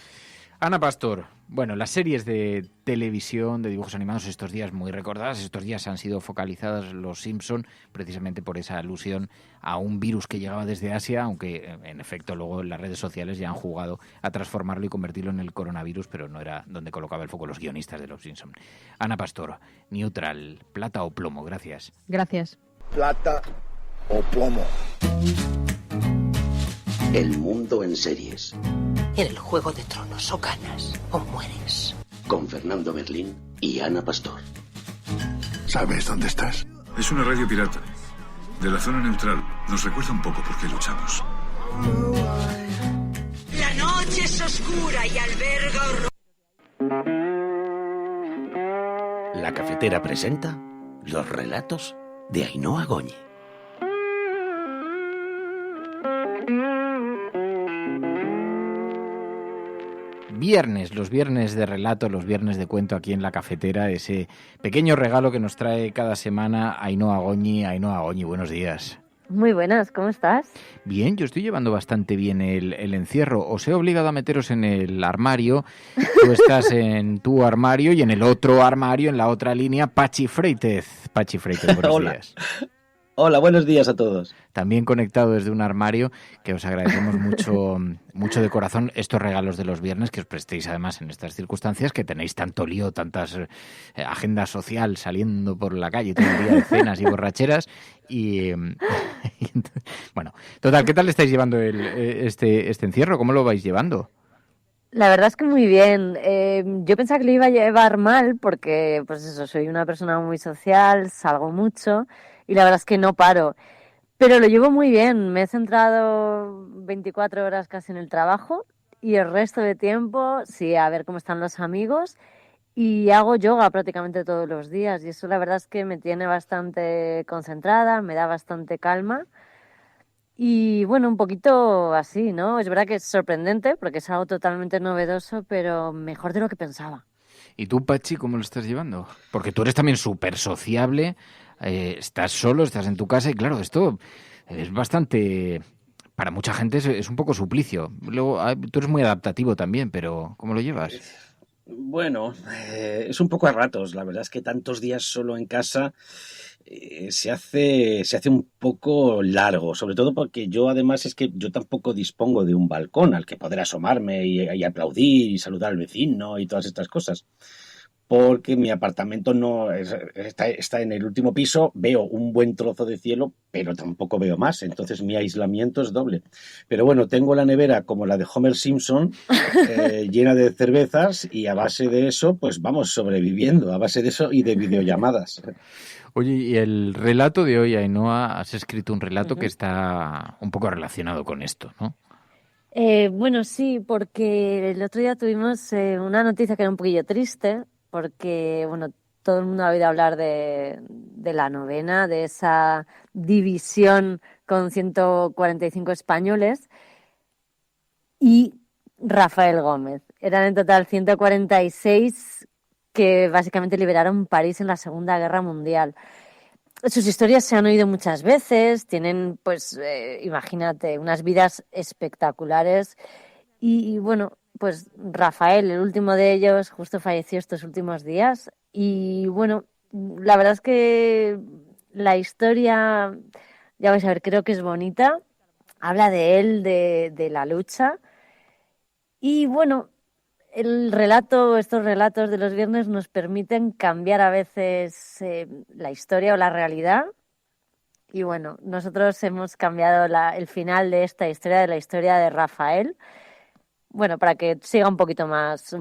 Ana Pastor, bueno, las series de televisión, de dibujos animados estos días muy recordadas, estos días han sido focalizadas Los Simpson, precisamente por esa alusión a un virus que llegaba desde Asia, aunque en efecto luego en las redes sociales ya han jugado a transformarlo y convertirlo en el coronavirus, pero no era donde colocaba el foco los guionistas de Los Simpson. Ana Pastor, neutral, plata o plomo, gracias. Gracias. Plata o plomo. El mundo en series. En el Juego de Tronos, o ganas o mueres. Con Fernando Merlín y Ana Pastor. ¿Sabes dónde estás? Es una radio pirata. De la zona neutral. Nos recuerda un poco por qué luchamos. La noche es oscura y alberga horror. La Cafetera presenta los relatos de Ainhoa Goñi. Los viernes de relato, los viernes de cuento aquí en La Cafetera, ese pequeño regalo que nos trae cada semana Ainhoa Goñi. Ainhoa Goñi, buenos días. Muy buenas, ¿cómo estás? Bien, yo estoy llevando bastante bien el encierro. Os he obligado a meteros en el armario. Tú estás en tu armario y en el otro armario, en la otra línea, Pachi Freitez. Pachi Freitez, buenos días. Hola, buenos días a todos. También conectado desde un armario, que os agradecemos mucho de corazón estos regalos de los viernes que os prestéis además en estas circunstancias, que tenéis tanto lío, tantas agenda social saliendo por la calle todo el día de cenas y borracheras. Bueno, total, ¿qué tal estáis llevando este encierro? ¿Cómo lo vais llevando? La verdad es que muy bien. Yo pensaba que lo iba a llevar mal porque, pues eso, soy una persona muy social, salgo mucho y la verdad es que no paro. Pero lo llevo muy bien. Me he centrado 24 horas casi en el trabajo y el resto de tiempo, sí, a ver cómo están los amigos, y hago yoga prácticamente todos los días y eso la verdad es que me tiene bastante concentrada, me da bastante calma. Y bueno, un poquito así, ¿no? Es verdad que es sorprendente porque es algo totalmente novedoso, pero mejor de lo que pensaba. ¿Y tú, Pachi, cómo lo estás llevando? Porque tú eres también súper sociable, estás solo, estás en tu casa y claro, esto es bastante... Para mucha gente es un poco suplicio. Luego, tú eres muy adaptativo también, pero ¿cómo lo llevas? Bueno, es un poco a ratos. La verdad es que tantos días solo en casa se hace un poco largo, sobre todo porque yo además es que yo tampoco dispongo de un balcón al que poder asomarme y aplaudir y saludar al vecino y todas estas cosas. Porque mi apartamento está en el último piso, veo un buen trozo de cielo, pero tampoco veo más, entonces mi aislamiento es doble. Pero bueno, tengo la nevera como la de Homer Simpson, llena de cervezas, y a base de eso, pues vamos sobreviviendo, a base de eso y de videollamadas. Oye, y el relato de hoy, Ainhoa, has escrito un relato que está un poco relacionado con esto, ¿no? Bueno, sí, porque el otro día tuvimos una noticia que era un poquillo triste, porque, bueno, todo el mundo ha oído hablar de la novena, de esa división con 145 españoles, y Rafael Gómez. Eran en total 146 que básicamente liberaron París en la Segunda Guerra Mundial. Sus historias se han oído muchas veces, tienen, pues, imagínate, unas vidas espectaculares y bueno, pues Rafael, el último de ellos, justo falleció estos últimos días y bueno, la verdad es que la historia, ya vais a ver, creo que es bonita, habla de él, de la lucha y bueno, estos relatos de los viernes nos permiten cambiar a veces la historia o la realidad y bueno, nosotros hemos cambiado el final de esta historia, de la historia de Rafael, bueno, para que siga un poquito más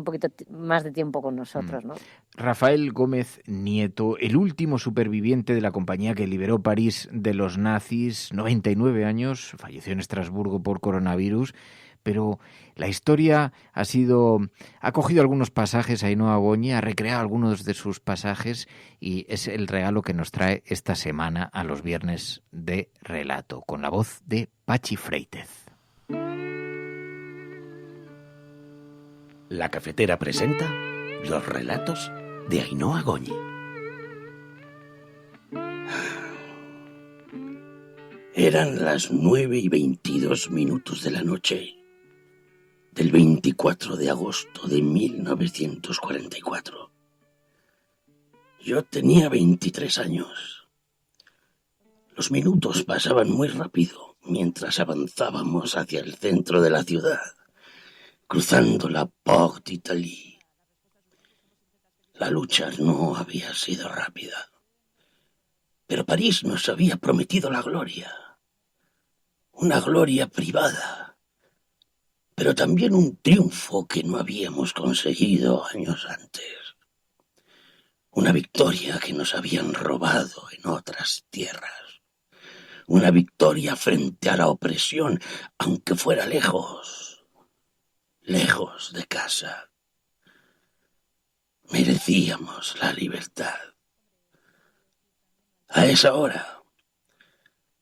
de tiempo con nosotros, ¿no? Rafael Gómez Nieto, el último superviviente de la compañía que liberó París de los nazis, 99 años, falleció en Estrasburgo por coronavirus, pero la historia ha cogido algunos pasajes, Ainhoa Goñi, ha recreado algunos de sus pasajes y es el regalo que nos trae esta semana a los viernes de relato, con la voz de Pachi Freitez. La cafetera presenta los relatos de Ainhoa Goñi. Eran las 9:22 de la noche del 24 de agosto de 1944. Yo tenía 23 años. Los minutos pasaban muy rápido mientras avanzábamos hacia el centro de la ciudad, cruzando la Porte d'Italie. La lucha no había sido rápida, pero París nos había prometido la gloria. Una gloria privada, pero también un triunfo que no habíamos conseguido años antes. Una victoria que nos habían robado en otras tierras. Una victoria frente a la opresión, aunque fuera lejos de casa. Merecíamos la libertad. A esa hora,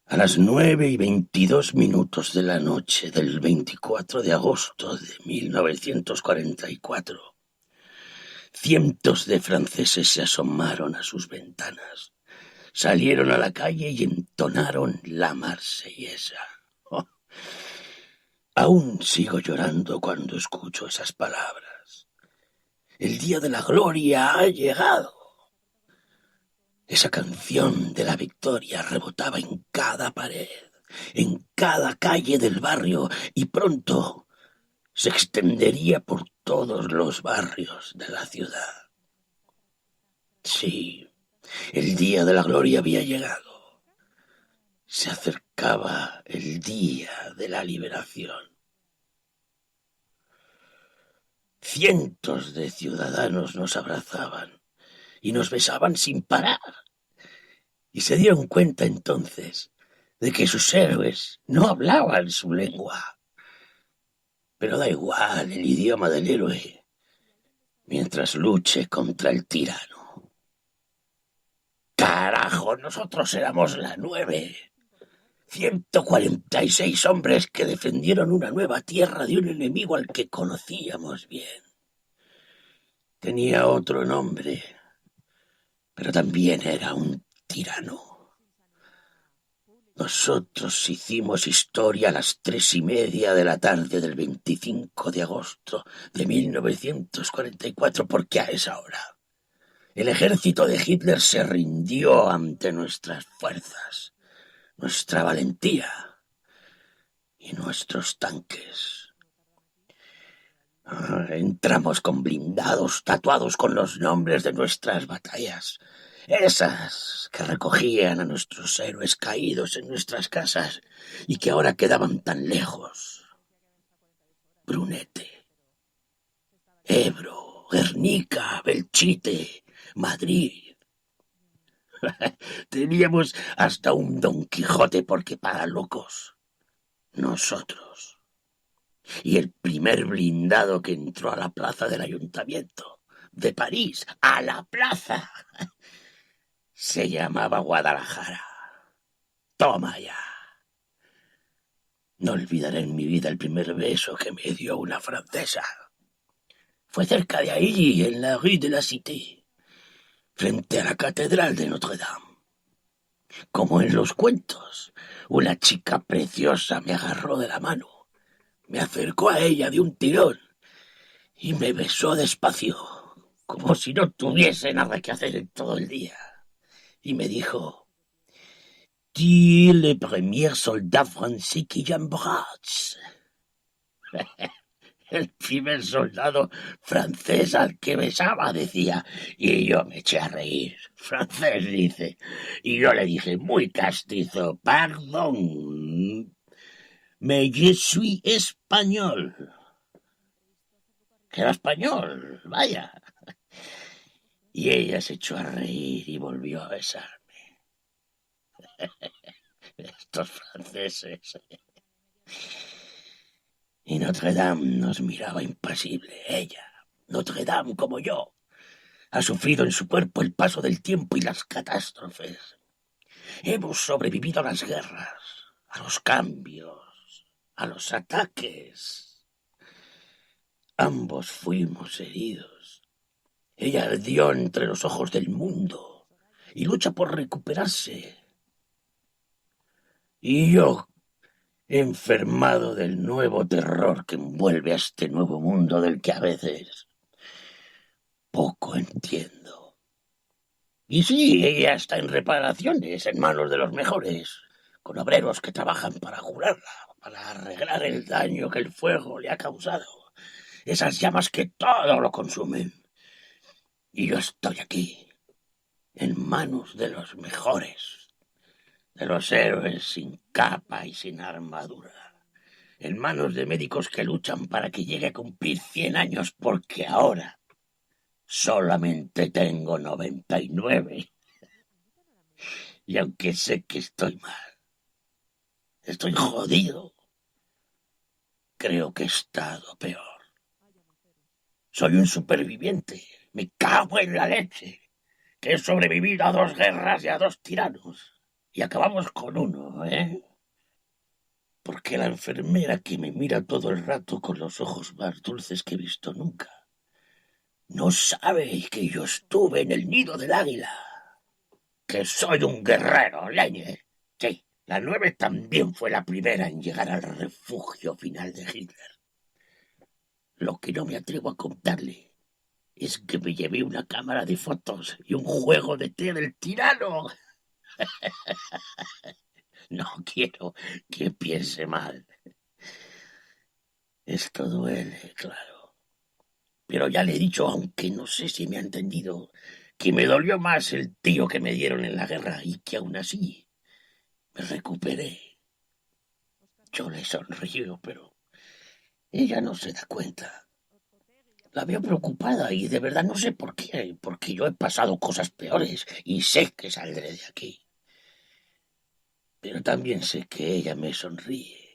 a las 9:22 de la noche del 24 de agosto de 1944, cientos de franceses se asomaron a sus ventanas, salieron a la calle y entonaron la Marsellesa. Oh. Aún sigo llorando cuando escucho esas palabras. El día de la gloria ha llegado. Esa canción de la victoria rebotaba en cada pared, en cada calle del barrio, y pronto se extendería por todos los barrios de la ciudad. Sí, el día de la gloria había llegado. Se acercaba el día de la liberación. Cientos de ciudadanos nos abrazaban y nos besaban sin parar. Y se dieron cuenta entonces de que sus héroes no hablaban su lengua. Pero da igual el idioma del héroe mientras luche contra el tirano. ¡Carajo! Nosotros éramos la 9. 146 hombres que defendieron una nueva tierra de un enemigo al que conocíamos bien. Tenía otro nombre, pero también era un tirano. Nosotros hicimos historia a las 3:30 de la tarde del 25 de agosto de 1944, porque a esa hora el ejército de Hitler se rindió ante nuestras fuerzas, nuestra valentía y nuestros tanques. Entramos con blindados tatuados con los nombres de nuestras batallas, esas que recogían a nuestros héroes caídos en nuestras casas y que ahora quedaban tan lejos. Brunete, Ebro, Guernica, Belchite, Madrid. Teníamos hasta un Don Quijote, porque para locos, nosotros. Y el primer blindado que entró a la plaza del Ayuntamiento de París, a la plaza, se llamaba Guadalajara. Toma ya. No olvidaré en mi vida el primer beso que me dio una francesa. Fue cerca de ahí, en la Rue de la Cité, frente a la Catedral de Notre Dame. Como en los cuentos, una chica preciosa me agarró de la mano, me acercó a ella de un tirón y me besó despacio, como si no tuviese nada que hacer en todo el día. Y me dijo: «Tu es le premier soldat français que j'embrasse». El primer soldado francés al que besaba, decía, y yo me eché a reír. Francés, dice. Y yo le dije, muy castizo, perdón, mais je suis español. Que era español, vaya. Y ella se echó a reír y volvió a besarme. Estos franceses. Y Notre Dame nos miraba impasible. Ella, Notre Dame como yo, ha sufrido en su cuerpo el paso del tiempo y las catástrofes. Hemos sobrevivido a las guerras, a los cambios, a los ataques. Ambos fuimos heridos. Ella ardió entre los ojos del mundo y lucha por recuperarse. Y yo, enfermado del nuevo terror que envuelve a este nuevo mundo del que a veces poco entiendo. Y sí, ella está en reparaciones, en manos de los mejores, con obreros que trabajan para curarla, para arreglar el daño que el fuego le ha causado, esas llamas que todo lo consumen. Y yo estoy aquí, en manos de los mejores, de los héroes sin capa y sin armadura, en manos de médicos que luchan para que llegue a cumplir 100 años, porque ahora solamente tengo 99. Y aunque sé que estoy mal, estoy jodido, creo que he estado peor. Soy un superviviente, me cago en la leche, que he sobrevivido a 2 guerras y a 2 tiranos. Y acabamos con uno, ¿eh? Porque la enfermera que me mira todo el rato con los ojos más dulces que he visto nunca, no sabe que yo estuve en el nido del águila, que soy un guerrero, leñe. Sí, la 9 también fue la primera en llegar al refugio final de Hitler. Lo que no me atrevo a contarle es que me llevé una cámara de fotos y un juego de té del tirano. No quiero que piense mal. Esto duele, claro. Pero ya le he dicho, aunque no sé si me ha entendido, que me dolió más el tiro que me dieron en la guerra y que aún así me recuperé. Yo le sonrío, pero ella no se da cuenta. La veo preocupada y de verdad no sé por qué, porque yo he pasado cosas peores y sé que saldré de aquí. Pero también sé que ella me sonríe.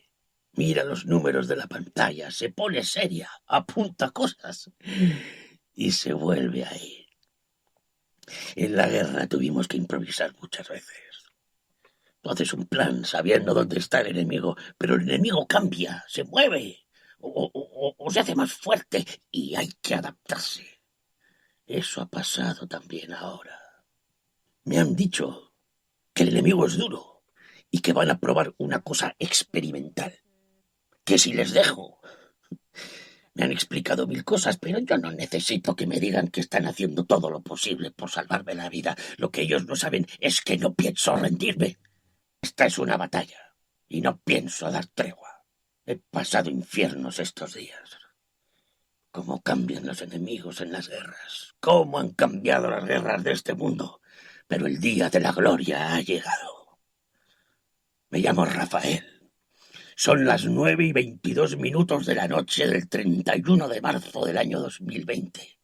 Mira los números de la pantalla, se pone seria, apunta cosas y se vuelve a ir. En la guerra tuvimos que improvisar muchas veces. Tú haces un plan sabiendo dónde está el enemigo, pero el enemigo cambia, se mueve o se hace más fuerte y hay que adaptarse. Eso ha pasado también ahora. Me han dicho que el enemigo es duro y que van a probar una cosa experimental. Que si les dejo. Me han explicado 1000 cosas, pero yo no necesito que me digan que están haciendo todo lo posible por salvarme la vida. Lo que ellos no saben es que no pienso rendirme. Esta es una batalla y no pienso dar tregua. He pasado infiernos estos días. Cómo cambian los enemigos en las guerras. Cómo han cambiado las guerras de este mundo. Pero el día de la gloria ha llegado. Me llamo Rafael. Son las 9:22 de la noche del 31 de marzo del año 2020.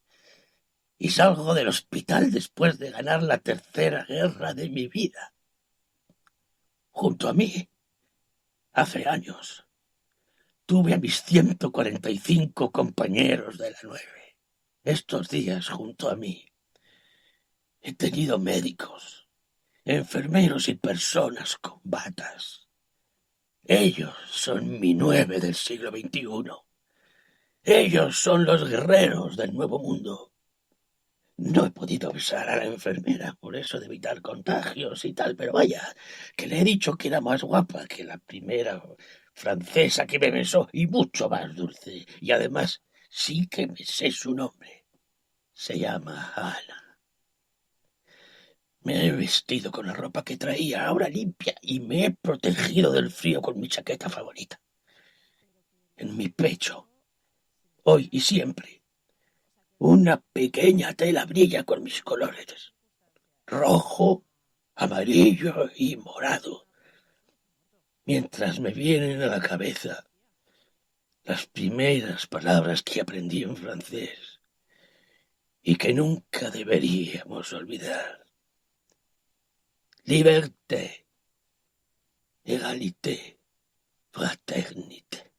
Y salgo del hospital después de ganar la 3ª guerra de mi vida. Junto a mí, hace años, tuve a mis 145 compañeros de la 9. Estos días, junto a mí, he tenido médicos, enfermeros y personas con batas. Ellos son mi 9 del siglo XXI. Ellos son los guerreros del nuevo mundo. No he podido besar a la enfermera por eso de evitar contagios y tal, pero vaya, que le he dicho que era más guapa que la primera francesa que me besó y mucho más dulce. Y además sí que me sé su nombre. Se llama Ana. Me he vestido con la ropa que traía, ahora limpia, y me he protegido del frío con mi chaqueta favorita. En mi pecho, hoy y siempre, una pequeña tela brilla con mis colores, rojo, amarillo y morado, mientras me vienen a la cabeza las primeras palabras que aprendí en francés y que nunca deberíamos olvidar. Liberté, égalité, fraternité.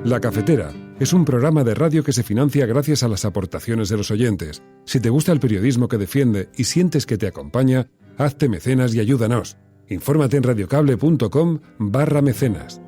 La Cafetera es un programa de radio que se financia gracias a las aportaciones de los oyentes. Si te gusta el periodismo que defiende y sientes que te acompaña, hazte mecenas y ayúdanos. Infórmate en radiocable.com/mecenas.